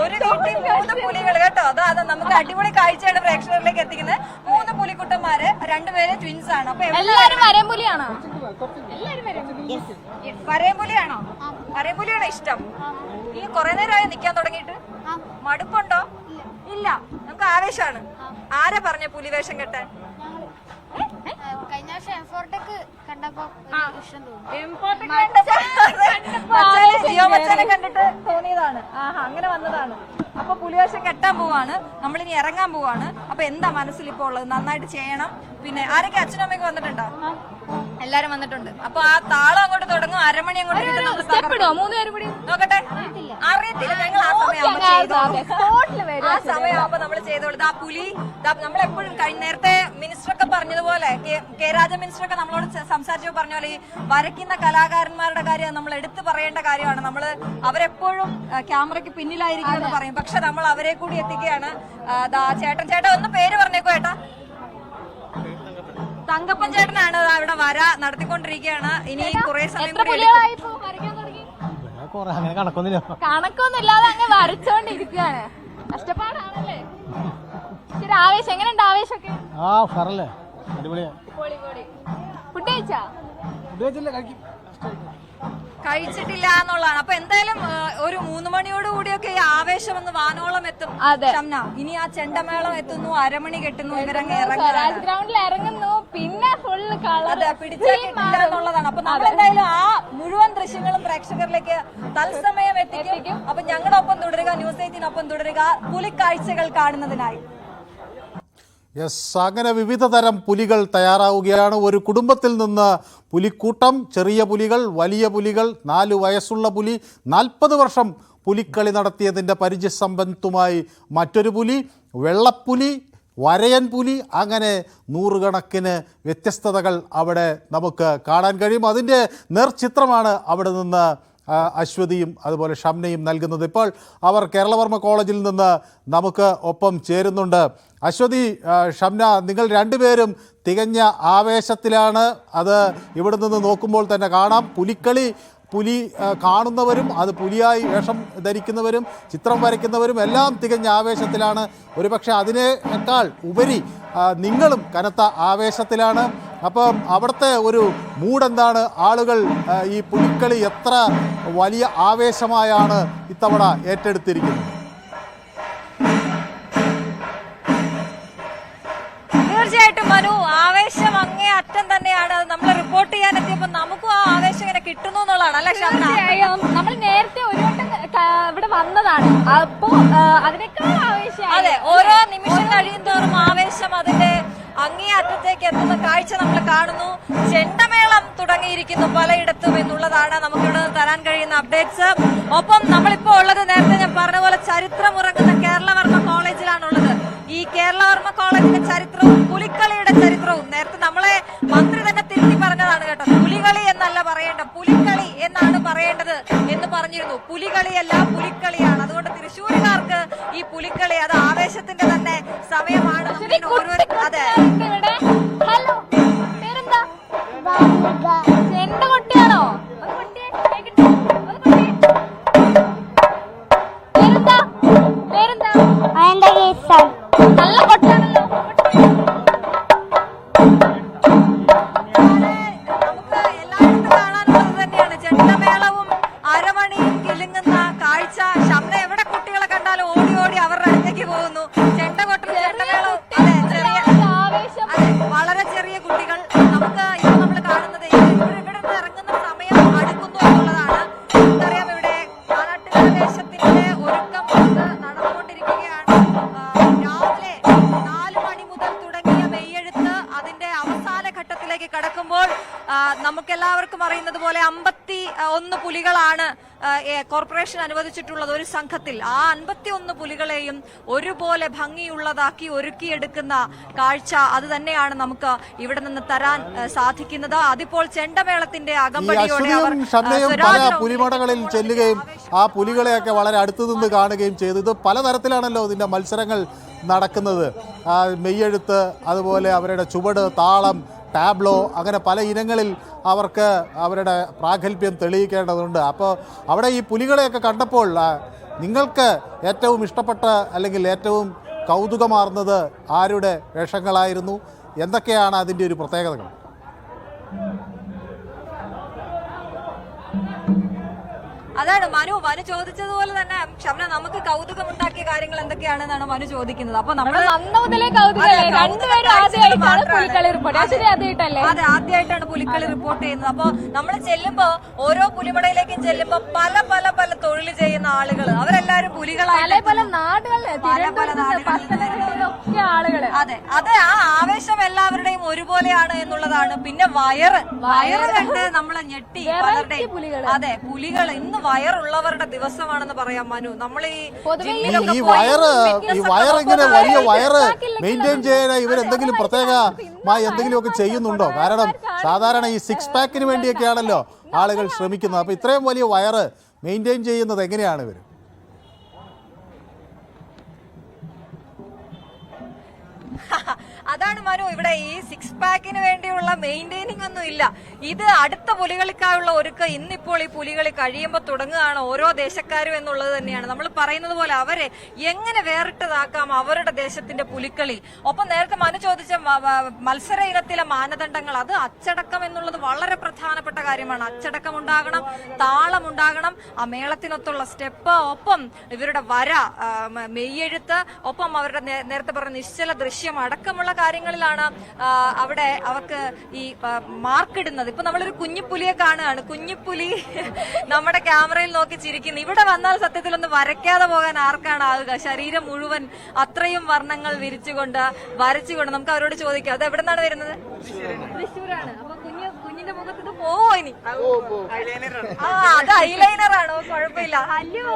ഒരു വീട്ടിൽ 3 പുലികൾ കേട്ടോ. അതാ നമുക്ക് അടിപൊളി കാഴ്ചയാണ് പ്രേക്ഷകരിലേക്ക് എത്തിക്കുന്നത്. 3 പുലിക്കുട്ടന്മാര്, 2 പേര് ട്വിൻസ് ആണ്. അപ്പൊ എല്ലാരും വരയൻപുലിയാണോ? വരയൻപുലിയാണോ? വരയൻപുലിയാണോ ഇഷ്ടം? ഈ കുറെ നേരമായി നിക്കാൻ തുടങ്ങിയിട്ട് മടുപ്പുണ്ടോ? ഇല്ല, നമുക്ക് ആവേശമാണ്. ആരാ പറഞ്ഞ പുലിവേഷം കെട്ടാൻ? കഴിഞ്ഞ വർഷം എംഫോർട്ടൊക്കെ കണ്ടപ്പോ ജിയോമച്ചനെ കണ്ടിട്ട് തോന്നിയതാണ്. അങ്ങനെ വന്നതാണ്. അപ്പൊ പുലിവേഷം കെട്ടാൻ പോവാണ്. നമ്മളിനി ഇറങ്ങാൻ പോവാണ്. അപ്പൊ എന്താ മനസ്സിൽ ഇപ്പൊ ഉള്ളത്? നന്നായിട്ട് ചെയ്യണം. പിന്നെ ആരൊക്കെ അച്ഛനും അമ്മയൊക്കെ വന്നിട്ടുണ്ടോ? എല്ലാരും വന്നിട്ടുണ്ട്. അപ്പൊ ആ താളം അങ്ങോട്ട് തുടങ്ങും. അരമണി അങ്ങോട്ട് നോക്കട്ടെ. അറിയത്തില്ല. ഞങ്ങൾ ആ സമയമാകുമ്പോ നമ്മൾ ചെയ്തോളൂ. ആ പുലി നമ്മളെപ്പോഴും നേരത്തെ മിനിസ്റ്ററൊക്കെ പറഞ്ഞതുപോലെ, കെ രാജ മിനിസ്റ്ററൊക്കെ നമ്മളോട് സംസാരിച്ചപ്പോൾ പറഞ്ഞ പോലെ ഈ വരയ്ക്കുന്ന കലാകാരന്മാരുടെ കാര്യം നമ്മൾ എടുത്തു പറയേണ്ട കാര്യമാണ്. നമ്മള് അവരെപ്പോഴും ക്യാമറയ്ക്ക് പിന്നിലായിരിക്കുമെന്ന് പറയും. പക്ഷെ നമ്മൾ അവരെ കൂടി എത്തിക്കുകയാണ്. ചേട്ടൻ ഒന്ന് പേര് പറഞ്ഞേക്കോ ഏട്ടാ. തങ്കപ്പൻ ചേട്ടനാണ് ഇവിടെ വര നടത്തിക്കൊണ്ടിരിക്കുകയാണ്. ഇനി കുറെ സമയം കണക്കൊന്നുമില്ലാതെ അങ്ങ് വരച്ചോണ്ടിരിക്കുകയാണ്. കഷ്ടപ്പാടാണല്ലേ? ശരി, ആവേശം എങ്ങനെയുണ്ട്? ആവേശമൊക്കെ ഫുഡ് കഴിച്ചാ? കഴിച്ചിട്ടില്ല എന്നുള്ളതാണ്. അപ്പൊ എന്തായാലും ഒരു 3 മണിയോട് കൂടിയൊക്കെ ഈ ആവേശം ഒന്ന് വാനോളം എത്തും. ഷംന, ഇനി ആ ചെണ്ടമേളം എത്തുന്നു, അരമണി കെട്ടുന്നു, ഇവരങ്ങ് ഗ്രൗണ്ടിൽ ഇറങ്ങുന്നു. പിന്നെ ഫുള്ള് കളർ പിടിച്ചില്ല എന്നുള്ളതാണ്. അപ്പൊ നമ്മൾ എന്തായാലും ആ മുഴുവൻ ദൃശ്യങ്ങളും പ്രേക്ഷകരിലേക്ക് തത്സമയം എത്തിക്കും. അപ്പൊ ഞങ്ങളുടെ ഒപ്പം തുടരുക, ന്യൂസ് 18 തുടരുക പുലിക്കാഴ്ചകൾ കാണുന്നതിനായി. യെസ്, അങ്ങനെ വിവിധ തരം പുലികൾ തയ്യാറാവുകയാണ്. ഒരു കുടുംബത്തിൽ നിന്ന് പുലിക്കൂട്ടം, ചെറിയ പുലികൾ, വലിയ പുലികൾ, 4 വയസ്സുള്ള പുലി, 40 വർഷം പുലിക്കളി നടത്തിയതിൻ്റെ പരിചയസമ്പത്തുമായി മറ്റൊരു പുലി, വെള്ളപ്പുലി, വരയൻ പുലി, അങ്ങനെ നൂറുകണക്കിന് വ്യത്യസ്തതകൾ അവിടെ നമുക്ക് കാണാൻ കഴിയും. അതിൻ്റെ നേർചിത്രമാണ് അവിടെ നിന്ന് അശ്വതിയും അതുപോലെ ഷംനയും നൽകുന്നത്. ഇപ്പോൾ അവർ കേരളവർമ്മ കോളേജിൽ നിന്ന് നമുക്ക് ഒപ്പം ചേരുന്നുണ്ട്. അശ്വതി, ഷംന, നിങ്ങൾ രണ്ടുപേരും തികഞ്ഞ ആവേശത്തിലാണ്. അത് ഇവിടെ നിന്ന് നോക്കുമ്പോൾ തന്നെ കാണാം. പുലി കാണുന്നവരും അത് പുലിയായി വേഷം ധരിക്കുന്നവരും ചിത്രം വരയ്ക്കുന്നവരും എല്ലാം തികഞ്ഞ ആവേശത്തിലാണ്. ഒരുപക്ഷെ അതിനേക്കാൾ ഉപരി നിങ്ങളും കനത്ത ആവേശത്തിലാണ്. അപ്പം അവിടുത്തെ ഒരു മൂഡ് എന്താണ്? ആളുകൾ ഈ പുലിക്കളി എത്ര വലിയ ആവേശമായാണ് ഇത്തവണ ഏറ്റെടുത്തിരിക്കുന്നത്? തീർച്ചയായിട്ടും മനു, ആവേശം അങ്ങേ അറ്റം തന്നെയാണ്. നമ്മൾ റിപ്പോർട്ട് ചെയ്യാനെത്തിയപ്പോൾ നമുക്കും ആ ആവേശം ഇങ്ങനെ കിട്ടുന്നു എന്നുള്ളതാണ് അല്ലെ ഷംന? നമ്മൾ നേരത്തെ ഒരു വട്ടം ഇവിടെ വന്നതാണ്, അപ്പോ അതിനേക്കാൾ ആവേശം. അതെ, ഓരോ നിമിഷം കഴിയുന്തോറും ആവേശം അതിന്റെ അങ്ങേ അറ്റത്തേക്ക് എത്തുന്ന കാഴ്ച നമ്മൾ കാണുന്നു. ചെണ്ടമേളം തുടങ്ങിയിരിക്കുന്നു പലയിടത്തും എന്നുള്ളതാണ് നമുക്കിവിടെ തരാൻ കഴിയുന്ന അപ്ഡേറ്റ്സ്. ഒപ്പം നമ്മളിപ്പോ ഉള്ളത് നേരത്തെ ഞാൻ പറഞ്ഞ പോലെ ചരിത്രമുറങ്ങുന്ന കേരളവർമ്മ കോളേജിലാണുള്ളത്. ഈ കേരളവർമ്മ കോളേജിന്റെ ചരിത്രവും പുലിക്കളിയുടെ ചരിത്രവും നേരത്തെ നമ്മളെ മന്ത്രി തന്നെ തിരുത്തി പറഞ്ഞതാണ് കേട്ടോ. പുലികളി എന്നല്ല പറയേണ്ട, പുലിക്കളി എന്നാണ് പറയേണ്ടത് എന്ന് പറഞ്ഞിരുന്നു. പുലികളിയല്ല, പുലിക്കളിയാണ്. അതുകൊണ്ട് തൃശ്ശൂരുകാർക്ക് ഈ പുലിക്കളി അത് ആവേശത്തിന്റെ തന്നെ സമയമാണ്. അതെ, ഹലോ, പേരെന്താ? ചെണ്ട കൊട്ടിയാണോ? പേരെന്താ? പേരെന്താ? നല്ല കൊട്ടാണല്ലോ. നമുക്ക് എല്ലായിടത്തും കാണാനുള്ളത് തന്നെയാണ് ചെണ്ടമേളവും അരമണിയും കിലുങ്ങുന്ന കാഴ്ച. ഷംന എവിടെ കുട്ടികളെ കണ്ടാലും ഓടി ഓടി അവരുടെ അടുത്തേക്ക് പോകുന്നു. ചെണ്ട കൊട്ടും ചെണ്ടമേളവും. അതെ, വളരെ ചെറിയ കുട്ടികൾ. നമുക്ക് ഇപ്പൊ നമ്മൾ കാണുന്നത് ഇവിടെ നിന്ന് ഇറങ്ങുന്ന സമയം അടുക്കുന്നു എന്നുള്ളതാണ്. നമുക്കറിയാം ഇവിടെ നാട്ടുപ്രദേശത്തിന്റെ ഒരുക്കം നടന്നുകൊണ്ടിരിക്കുകയാണ്. രാവിലെ 4 മണി മുതൽ തുടങ്ങിയ മെയ്യെഴുത്ത് അതിന്റെ അവസാന ഘട്ടത്തിലേക്ക് കടക്കുമ്പോൾ നമുക്കെല്ലാവർക്കും അറിയുന്നത് പോലെ 51 പുലികളാണ് കോർപ്പറേഷൻ അനുവദിച്ചിട്ടുള്ളത് ഒരു സംഘത്തിൽ. ആ 51 പുലികളെയും ഒരുപോലെ ഭംഗിയുള്ളതാക്കി ഒരുക്കിയെടുക്കുന്ന കാഴ്ച അത് തന്നെയാണ് നമുക്ക് ഇവിടെ നിന്ന് തരാൻ സാധിക്കുന്നത്. അതിപ്പോൾ ചെണ്ടമേളത്തിന്റെ അകമ്പടിയോടെ പല പുലിമടകളിൽ ചെല്ലുകയും ആ പുലികളെയൊക്കെ വളരെ അടുത്തു നിന്ന് കാണുകയും ചെയ്തു. ഇത് പലതരത്തിലാണല്ലോ ഇതിന്റെ മത്സരങ്ങൾ നടക്കുന്നത്. മെയ്യെഴുത്ത്, അതുപോലെ അവരുടെ ചുവട്, താളം, ടാബ്ലോ, അങ്ങനെ പല ഇനങ്ങളിൽ അവർക്ക് അവരുടെ പ്രാഗൽഭ്യം തെളിയിക്കേണ്ടതുണ്ട്. അപ്പോൾ അവിടെ ഈ പുലികളെയൊക്കെ കണ്ടപ്പോൾ നിങ്ങൾക്ക് ഏറ്റവും ഇഷ്ടപ്പെട്ട അല്ലെങ്കിൽ ഏറ്റവും കൗതുകമാർന്നത് ആരുടെ വേഷങ്ങളായിരുന്നു? എന്തൊക്കെയാണ് അതിൻ്റെ ഒരു പ്രത്യേകതകൾ? അതാണ് മനു ചോദിച്ചതുപോലെ തന്നെ ഷംന, നമുക്ക് കൗതുകമുണ്ടാക്കിയ കാര്യങ്ങൾ എന്തൊക്കെയാണെന്നാണ് മനു ചോദിക്കുന്നത്. അപ്പൊ നമ്മൾ അന്ന് മുതലേ കൗതുകമല്ലേ? രണ്ടുപേരും ആദ്യമായിട്ടാണ് പുലിക്കളി റിപ്പോർട്ട്. ആദ്യമായിട്ടല്ലേ? അതെ, ആദ്യമായിട്ടാണ് പുലിക്കളി റിപ്പോർട്ട് ചെയ്യുന്നത്. അപ്പൊ നമ്മൾ ചെല്ലുമ്പോ ഓരോ പുലിമടയിലേക്കും ചെല്ലുമ്പോ പല പല പല തൊഴിൽ ചെയ്യുന്ന ആളുകൾ, അവരെല്ലാരും പുലികളായി പല നാടുകളിലെ ആളുകള്. അതെ, ആ ആവേശം എല്ലാവരുടെയും ഒരുപോലെയാണ് എന്നുള്ളതാണ്. പിന്നെ വയറ് കണ്ട് നമ്മളെ ഞെട്ടി പലരുടെയും. അതെ, പുലികൾ ഇന്ന് വയറുള്ളവരുടെ ദിവസമാണെന്ന് പറയാം മനു. നമ്മൾ ഈ വയറ് ഇങ്ങനെ വലിയ വയറ് മെയിൻറ്റെയിൻ ചെയ്യാൻ ഇവരെന്തെങ്കിലും പ്രത്യേകമായി എന്തെങ്കിലുമൊക്കെ ചെയ്യുന്നുണ്ടോ? കാരണം സാധാരണ ഈ 6 പാക്കിന് വേണ്ടിയൊക്കെയാണല്ലോ ആളുകൾ ശ്രമിക്കുന്നത്. അപ്പൊ ഇത്രയും വലിയ വയറ് മെയിൻറ്റെയിൻ ചെയ്യുന്നത് എങ്ങനെയാണ് ഇവർ? അതാണ് മനു, ഇവിടെ ഈ 6 പാക്കിന് വേണ്ടിയുള്ള മെയിൻറ്റെയിനിങ് ഒന്നും ഇല്ല. ഇത് അടുത്ത പുലികളിക്കായുള്ള ഒരുക്കം ഇന്നിപ്പോൾ ഈ പുലികളി കഴിയുമ്പോൾ തുടങ്ങുകയാണ് ഓരോ ദേശക്കാരും എന്നുള്ളത് തന്നെയാണ്. നമ്മൾ പറയുന്നത് പോലെ അവരെ എങ്ങനെ വേറിട്ടതാക്കാം അവരുടെ ദേശത്തിന്റെ പുലിക്കളി. ഒപ്പം നേരത്തെ മനു ചോദിച്ച മത്സര ഇനത്തിലെ മാനദണ്ഡങ്ങൾ, അത് അച്ചടക്കം എന്നുള്ളത് വളരെ പ്രധാനപ്പെട്ട കാര്യമാണ്. അച്ചടക്കം ഉണ്ടാകണം, താളം ഉണ്ടാകണം, ആ മേളത്തിനൊത്തുള്ള സ്റ്റെപ്പ്, ഒപ്പം ഇവരുടെ വര, മെയ്യെഴുത്ത്, ഒപ്പം അവരുടെ നേരത്തെ പറഞ്ഞ നിശ്ചല ദൃശ്യം അടക്കമുള്ള കാര്യങ്ങളിലാണ് അവിടെ അവർക്ക് ഈ മാർക്കിടുന്നത്. ഇപ്പൊ നമ്മളൊരു കുഞ്ഞിപ്പുലിയെ കാണുകയാണ്. കുഞ്ഞിപ്പുലി നമ്മുടെ ക്യാമറയിൽ നോക്കി ചിരിക്കുന്നു. ഇവിടെ വന്നാൽ സത്യത്തിൽ ഒന്ന് വരയ്ക്കാതെ പോകാൻ ആർക്കാണ് ആവുക? ശരീരം മുഴുവൻ അത്രയും വർണ്ണങ്ങൾ വരച്ചുകൊണ്ട് നമുക്ക് അവരോട് ചോദിക്കാം, അത് എവിടെ നിന്നാണ് വരുന്നത്? തൃശ്ശൂരാണ്. അപ്പൊ കുഞ്ഞിന്റെ മുഖത്ത് ഇത് പോവോ ഇനി? അത് ഐലൈനർ ആണോ? കുഴപ്പമില്ല. ഹലോ,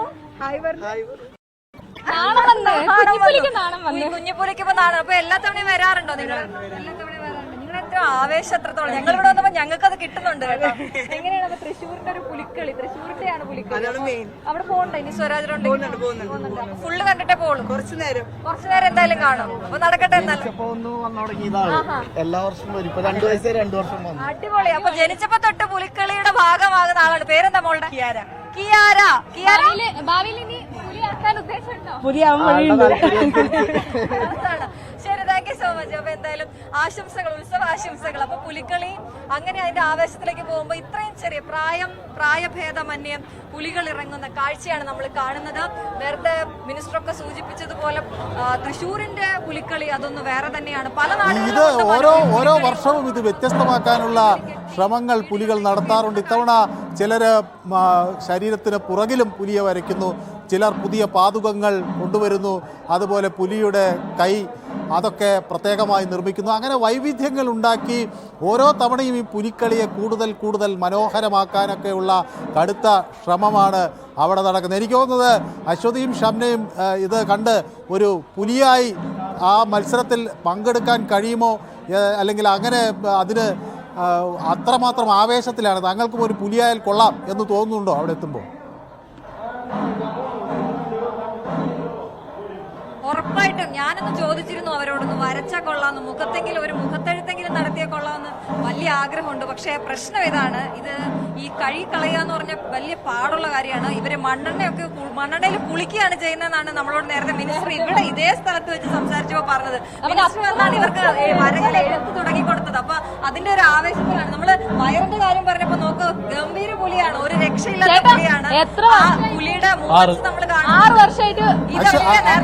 കുഞ്ഞിപ്പുലിക്ക് ഇപ്പൊ നാണം. അപ്പൊ എല്ലാ തവണയും വരാറുണ്ടോ നിങ്ങൾ? എല്ലാ തവണയും വരാറുണ്ട്. നിങ്ങൾ ഏറ്റവും ആവേശം എത്രത്തോളം? ഞങ്ങൾ ഇവിടെ വന്നപ്പോ ഞങ്ങൾക്ക് അത് കിട്ടുന്നുണ്ട് കേട്ടോ. എങ്ങനെയാണ് അപ്പൊ തൃശ്ശൂരിന്റെ ഒരു പുലിക്കളി? തൃശ്ശൂരിന്റെയാണ് പുലിക്കളി. അവിടെ പോകണ്ട ഇനി? സ്വരാജിലുണ്ട് ഫുള്ള് കണ്ടിട്ടേ പോകുള്ളൂ. കുറച്ചു നേരം എന്തായാലും കാണും. അപ്പൊ നടക്കട്ടെ. എന്തായാലും എല്ലാ വർഷവും വരും. ഇപ്പൊ 2 വയസ്സേ 2 വർഷം വന്നു. അടിപൊളി. അപ്പൊ ജനിച്ചപ്പോ തൊട്ട് പുലിക്കളിയുടെ ഭാഗമാകുന്ന ആളാണ്. പേരെന്താ മോളുടെ? കിയാര. ഭാവിയിൽ ഇനി പുലിയാക്കാൻ ഉദ്ദേശമുണ്ടോ? ശരി, താങ്ക് യു സോ മച്ച്. അപ്പൊ എന്തായാലും ആശംസകൾ, ഉത്സവ ആശംസകൾ. അപ്പൊ പുലിക്കളി അങ്ങനെ അതിന്റെ ആവേശത്തിലേക്ക് പോകുമ്പോ ഇത്രയും ചെറിയ പ്രായഭേദമന്യേ പുലികൾ ഇറങ്ങുന്ന കാഴ്ചയാണ് നമ്മൾ കാണുന്നത്. നേരത്തെ മിനിസ്റ്ററൊക്കെ സൂചിപ്പിച്ചതുപോലെ തൃശ്ശൂരിന്റെ പുലിക്കളി അതൊന്ന് വേറെ തന്നെയാണ്. പല ഇത് ഓരോ വർഷവും ഇത് വ്യത്യസ്തമാക്കാനുള്ള ശ്രമങ്ങൾ പുലികൾ നടത്താറുണ്ട്. ഇത്തവണ ചിലര് ശരീരത്തിന് പുറകിലും പുലിയെ വരയ്ക്കുന്നു, ചിലർ പുതിയ പാതുകങ്ങൾ കൊണ്ടുവരുന്നു, അതുപോലെ പുലിയുടെ കൈ അതൊക്കെ പ്രത്യേകമായി നിർമ്മിക്കുന്നു. അങ്ങനെ വൈവിധ്യങ്ങൾ ഉണ്ടാക്കി ഓരോ തവണയും ഈ പുലിക്കളിയെ കൂടുതൽ മനോഹരമാക്കാനൊക്കെയുള്ള കടുത്ത ശ്രമമാണ് അവിടെ നടക്കുന്നത്. എനിക്ക് തോന്നുന്നത് അശ്വതിയും ഷംനയും ഇത് കണ്ട് ഒരു പുലിയായി ആ മത്സരത്തിൽ പങ്കെടുക്കാൻ കഴിയുമോ, അല്ലെങ്കിൽ അങ്ങനെ അതിന് അത്രമാത്രം ആവേശത്തിലാണ്. താങ്കൾക്കും ഒരു പുലിയായാൽ കൊള്ളാം എന്ന് തോന്നുന്നുണ്ടോ അവിടെ എത്തുമ്പോൾ? ഉറപ്പായിട്ടും ഞാനൊന്ന് ചോദിച്ചിരുന്നു അവരോടൊന്ന് വരച്ചാൽ കൊള്ളാമെന്ന്, മുഖത്തെങ്കിലും ഒരു മുഖത്തെഴുത്തെങ്കിലും നടത്തിയാൽ കൊള്ളാമെന്ന് വലിയ ആഗ്രഹമുണ്ട്. പക്ഷേ പ്രശ്നം ഇതാണ്, ഇത് ഈ കഴി കളയുക എന്ന് പറഞ്ഞ വലിയ പാടുള്ള കാര്യമാണ്. ഇവര് മണ്ണെണ്ണയിൽ കുളിക്കുകയാണ് ചെയ്യുന്നതെന്നാണ് നമ്മളോട് നേരത്തെ മിനിസ്റ്റർ ഇവിടെ ഇതേ സ്ഥലത്ത് വെച്ച് സംസാരിച്ചപ്പോ പറഞ്ഞത്. മിനിസ്റ്റർ എന്നാണ് ഇവർക്ക് വരകൾ എഴുത്ത് തുടങ്ങി കൊടുത്തത്. അപ്പൊ അതിന്റെ ഒരു ആവേശത്തിലാണ്. നമ്മള് വയറിന്റെ കാര്യം പറഞ്ഞപ്പോ നോക്ക്, ഗംഭീര പുലിയാണ്, ഒരു രക്ഷയില്ലാത്ത പുലിയാണ്. പുലിയുടെ മുഖത്ത് നമ്മൾ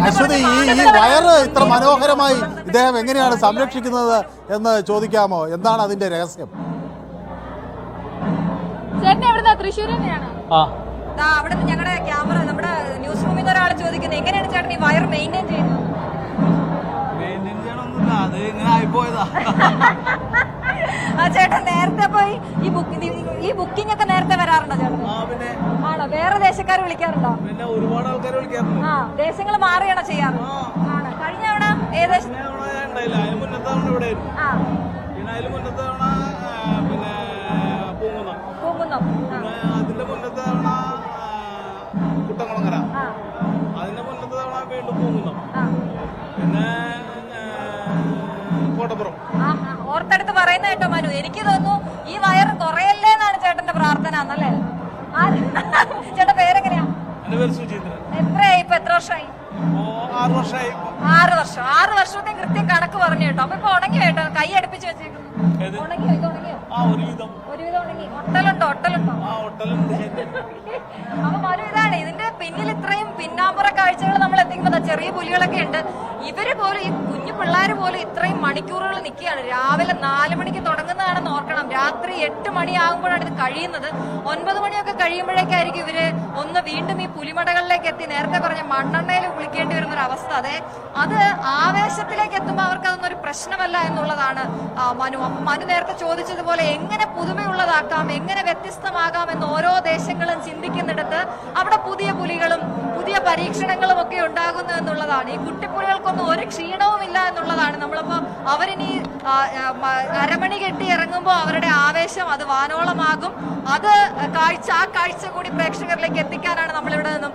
അശ്വതി, ഈ വയറ് ഇത്ര മനോഹരമായി ഇദ്ദേഹം എങ്ങനെയാണ് സംരക്ഷിക്കുന്നത് എന്ന് ചോദിക്കാമോ? എന്താണ് അതിന്റെ രഹസ്യം? അവിടെ ഞങ്ങളുടെ ക്യാമറ, നമ്മുടെ ന്യൂസ് റൂമിൽ നിന്ന് ഒരാൾ ചോദിക്കുന്നത് എങ്ങനെയാണ് ചേട്ടൻ ഈ വയർ മെയിൻറ്റെയിൻ ചെയ്യുന്നത്? ചേട്ടൻ നേരത്തെ പോയി ഈ ബുക്കിംഗ് ഒക്കെ നേരത്തെ വരാറുണ്ടോ ചേട്ടൻ? ആണോ? വേറെ ദേശക്കാർ വിളിക്കാറുണ്ടോ? ഒരുപാട് ആൾക്കാർ വിളിക്കാറുണ്ട്. ദേശങ്ങൾ മാറിയാണോ ചെയ്യാറ്? ആണ്. കഴിഞ്ഞ തവണ ഏകദേശം പൂങ്കുന്നം, അതിന്റെ മുന്നത്തെ തവണ കുട്ടംകുളങ്ങര, അതിന്റെ മുന്നത്തെ തവണ വീണ്ടും പൂങ്കുന്നം, പിന്നെ കോട്ടപ്പുറം. ഓർത്തെടുത്ത് പറയുന്ന കേട്ടോ മനു. എനിക്ക് തോന്നുന്നു ഈ വയർ കുറയല്ലേ എന്നാണ് ചേട്ടന്റെ പ്രാർത്ഥന എന്നല്ലേ? ചേട്ടന്റെ പേരെങ്ങനെയാ? എന്റെ പേര് സുചീന്ദ്രൻ. എത്രയായി ഇപ്പൊ? എത്ര വർഷമായി? 6 വർഷമായി. 6 വർഷത്തെ കൃത്യം കണക്ക് പറഞ്ഞു കേട്ടോ. അപ്പൊ ഇപ്പൊ ഉണങ്ങി കേട്ടോ, കൈ അടുപ്പിച്ച് വെച്ചേക്കുന്നു. ഉണങ്ങിയോ? ഒരുവിധം ഉണങ്ങി. ഒട്ടലുണ്ടോ? അപ്പൊ മനു, ഇതാണ് ഇതിന്റെ പിന്നിൽ ഇത്രയും പിന്നാമ്പുറ കാഴ്ചകൾ നമ്മൾ എത്തിക്കുമ്പോ ചെറിയ പുലികളൊക്കെ ഉണ്ട്. ഇവര് പോലും, ഈ കുഞ്ഞു പിള്ളേര് പോലും ഇത്രയും മണിക്കൂറുകൾ നിൽക്കുകയാണ്. രാവിലെ 4 മണിക്ക് തുടങ്ങുന്നതാണെന്ന് ഓർക്കണം. രാത്രി 8 മണിയാകുമ്പോഴാണ് ഇത് കഴിയുന്നത്. 9 മണിയൊക്കെ കഴിയുമ്പോഴേക്കായിരിക്കും ഇവര് ഒന്ന് വീണ്ടും ഈ പുലിമടകളിലേക്ക് എത്തി നേരത്തെ പറഞ്ഞ മണ്ണെണ്ണയിൽ കുളിക്കേണ്ടി വരുന്ന ഒരു അവസ്ഥ. അത് ആവേശത്തിലേക്ക് എത്തുമ്പോൾ അവർക്ക് അതൊന്നും ഒരു പ്രശ്നമല്ല എന്നുള്ളതാണ് മനു നേരത്തെ ചോദിച്ചതുപോലെ എങ്ങനെ പുതുമയുള്ളതാക്കാം, എങ്ങനെ വ്യത്യസ്തമാകാം എന്ന് ഓരോ ദേശങ്ങളും ചിന്തിക്കുന്നിടത്ത് അവിടെ പുതിയ പുലികളും പുതിയ പരീക്ഷണങ്ങളും ഒക്കെ ഉണ്ടാകുന്നു എന്നുള്ളതാണ്. ഈ കുട്ടിപ്പുലികൾക്കൊന്നും ഒരു ക്ഷീണവും ഇല്ല എന്നുള്ളതാണ്. നമ്മളിപ്പോ അവരിനി അരമണി കെട്ടി ഇറങ്ങുമ്പോൾ അവരുടെ ആവേശം അത് വാനോളമാകും. അത് ആ കാഴ്ച കൂടി പ്രേക്ഷകരിലേക്ക് എത്തിക്കാനാണ് നമ്മളിവിടെ നിന്നും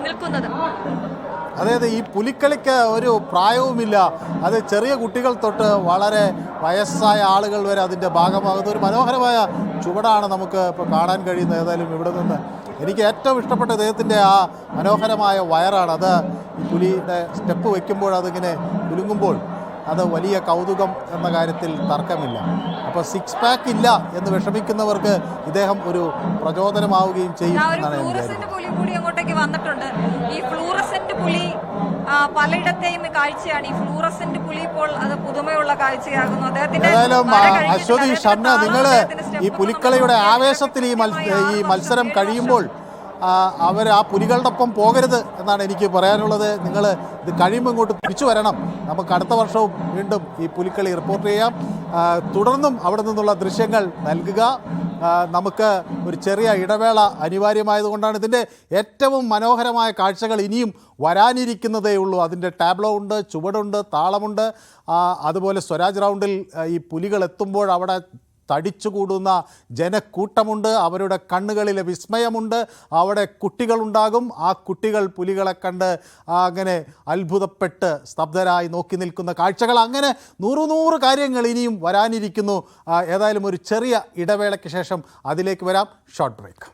നിൽക്കുന്നത്. അതായത് ഈ പുലിക്കളിക്ക് ഒരു പ്രായവുമില്ല. അത് ചെറിയ കുട്ടികൾ തൊട്ട് വളരെ വയസ്സായ ആളുകൾ വരെ അതിൻ്റെ ഭാഗമാകുന്ന ഒരു മനോഹരമായ ചുവടാണ് നമുക്ക് ഇപ്പോൾ കാണാൻ കഴിയുന്നത്. ഏതായാലും ഇവിടെ നിന്ന് എനിക്ക് ഏറ്റവും ഇഷ്ടപ്പെട്ട അദ്ദേഹത്തിൻ്റെ ആ മനോഹരമായ വയറാണ്. അത് ഈ പുലിയുടെ സ്റ്റെപ്പ് വയ്ക്കുമ്പോൾ അതിങ്ങനെ കുലുങ്ങുമ്പോൾ അത് വലിയ കൗതുകം എന്ന കാര്യത്തിൽ തർക്കമില്ല. അപ്പോൾ 6 പാക്ക് ഇല്ല എന്ന് വിഷമിക്കുന്നവർക്ക് ഇദ്ദേഹം ഒരു പ്രചോദനമാവുകയും ചെയ്യും എന്നാണ് ഞാൻ കൂടി അങ്ങോട്ടേക്ക് വന്നിട്ടുണ്ട്. ഈ ഫ്ലൂറസെന്റ് പുലി പലയിടത്തെയും കാഴ്ചയാണ്. ഈ ഫ്ലൂറസെന്റ് പുലി ഇപ്പോൾ അത് പുതുമയുള്ള കാഴ്ചയാകുന്നു. അദ്ദേഹത്തിന്റെ ഏതായാലും വര കഴിഞ്ഞിട്ടില്ല. അശ്വതി, ഷംന, നിങ്ങൾ ഈ പുലിക്കളിയുടെ ആവേശത്തിൽ ഈ മത്സരം കഴിയുമ്പോൾ അവർ ആ പുലികളോടൊപ്പം പോകരുത് എന്നാണ് എനിക്ക് പറയാനുള്ളത്. നിങ്ങൾ ഇത് കഴിയുമ്പോൾ ഇങ്ങോട്ട് തിരിച്ചു വരണം. നമുക്ക് അടുത്ത വർഷവും വീണ്ടും ഈ പുലിക്കളി റിപ്പോർട്ട് ചെയ്യാം. തുടർന്നും അവിടെ നിന്നുള്ള ദൃശ്യങ്ങൾ നൽകുക. നമുക്ക് ഒരു ചെറിയ ഇടവേള അനിവാര്യമായതുകൊണ്ടാണ്. ഇതിൻ്റെ ഏറ്റവും മനോഹരമായ കാഴ്ചകൾ ഇനിയും വരാനിരിക്കുന്നതേ ഉള്ളൂ. അതിൻ്റെ ടാബ്ലോ ഉണ്ട്, ചുവടുണ്ട്, താളമുണ്ട്. അതുപോലെ സ്വരാജ് റൗണ്ടിൽ ഈ പുലികൾ എത്തുമ്പോൾ അവിടെ തടിച്ചുകൂടുന്ന ജനക്കൂട്ടമുണ്ട്. അവരുടെ കണ്ണുകളിലെ വിസ്മയമുണ്ട്. അവിടെ കുട്ടികളുണ്ടാകും. ആ കുട്ടികൾ പുലികളെ കണ്ട് അങ്ങനെ അത്ഭുതപ്പെട്ട് സ്തബ്ധരായി നോക്കി നിൽക്കുന്ന കാഴ്ചകൾ. അങ്ങനെ നൂറ് കാര്യങ്ങൾ ഇനിയും വരാനിരിക്കുന്നു. ഏതായാലും ഒരു ചെറിയ ഇടവേളയ്ക്ക് ശേഷം അതിലേക്ക് വരാം. Short break.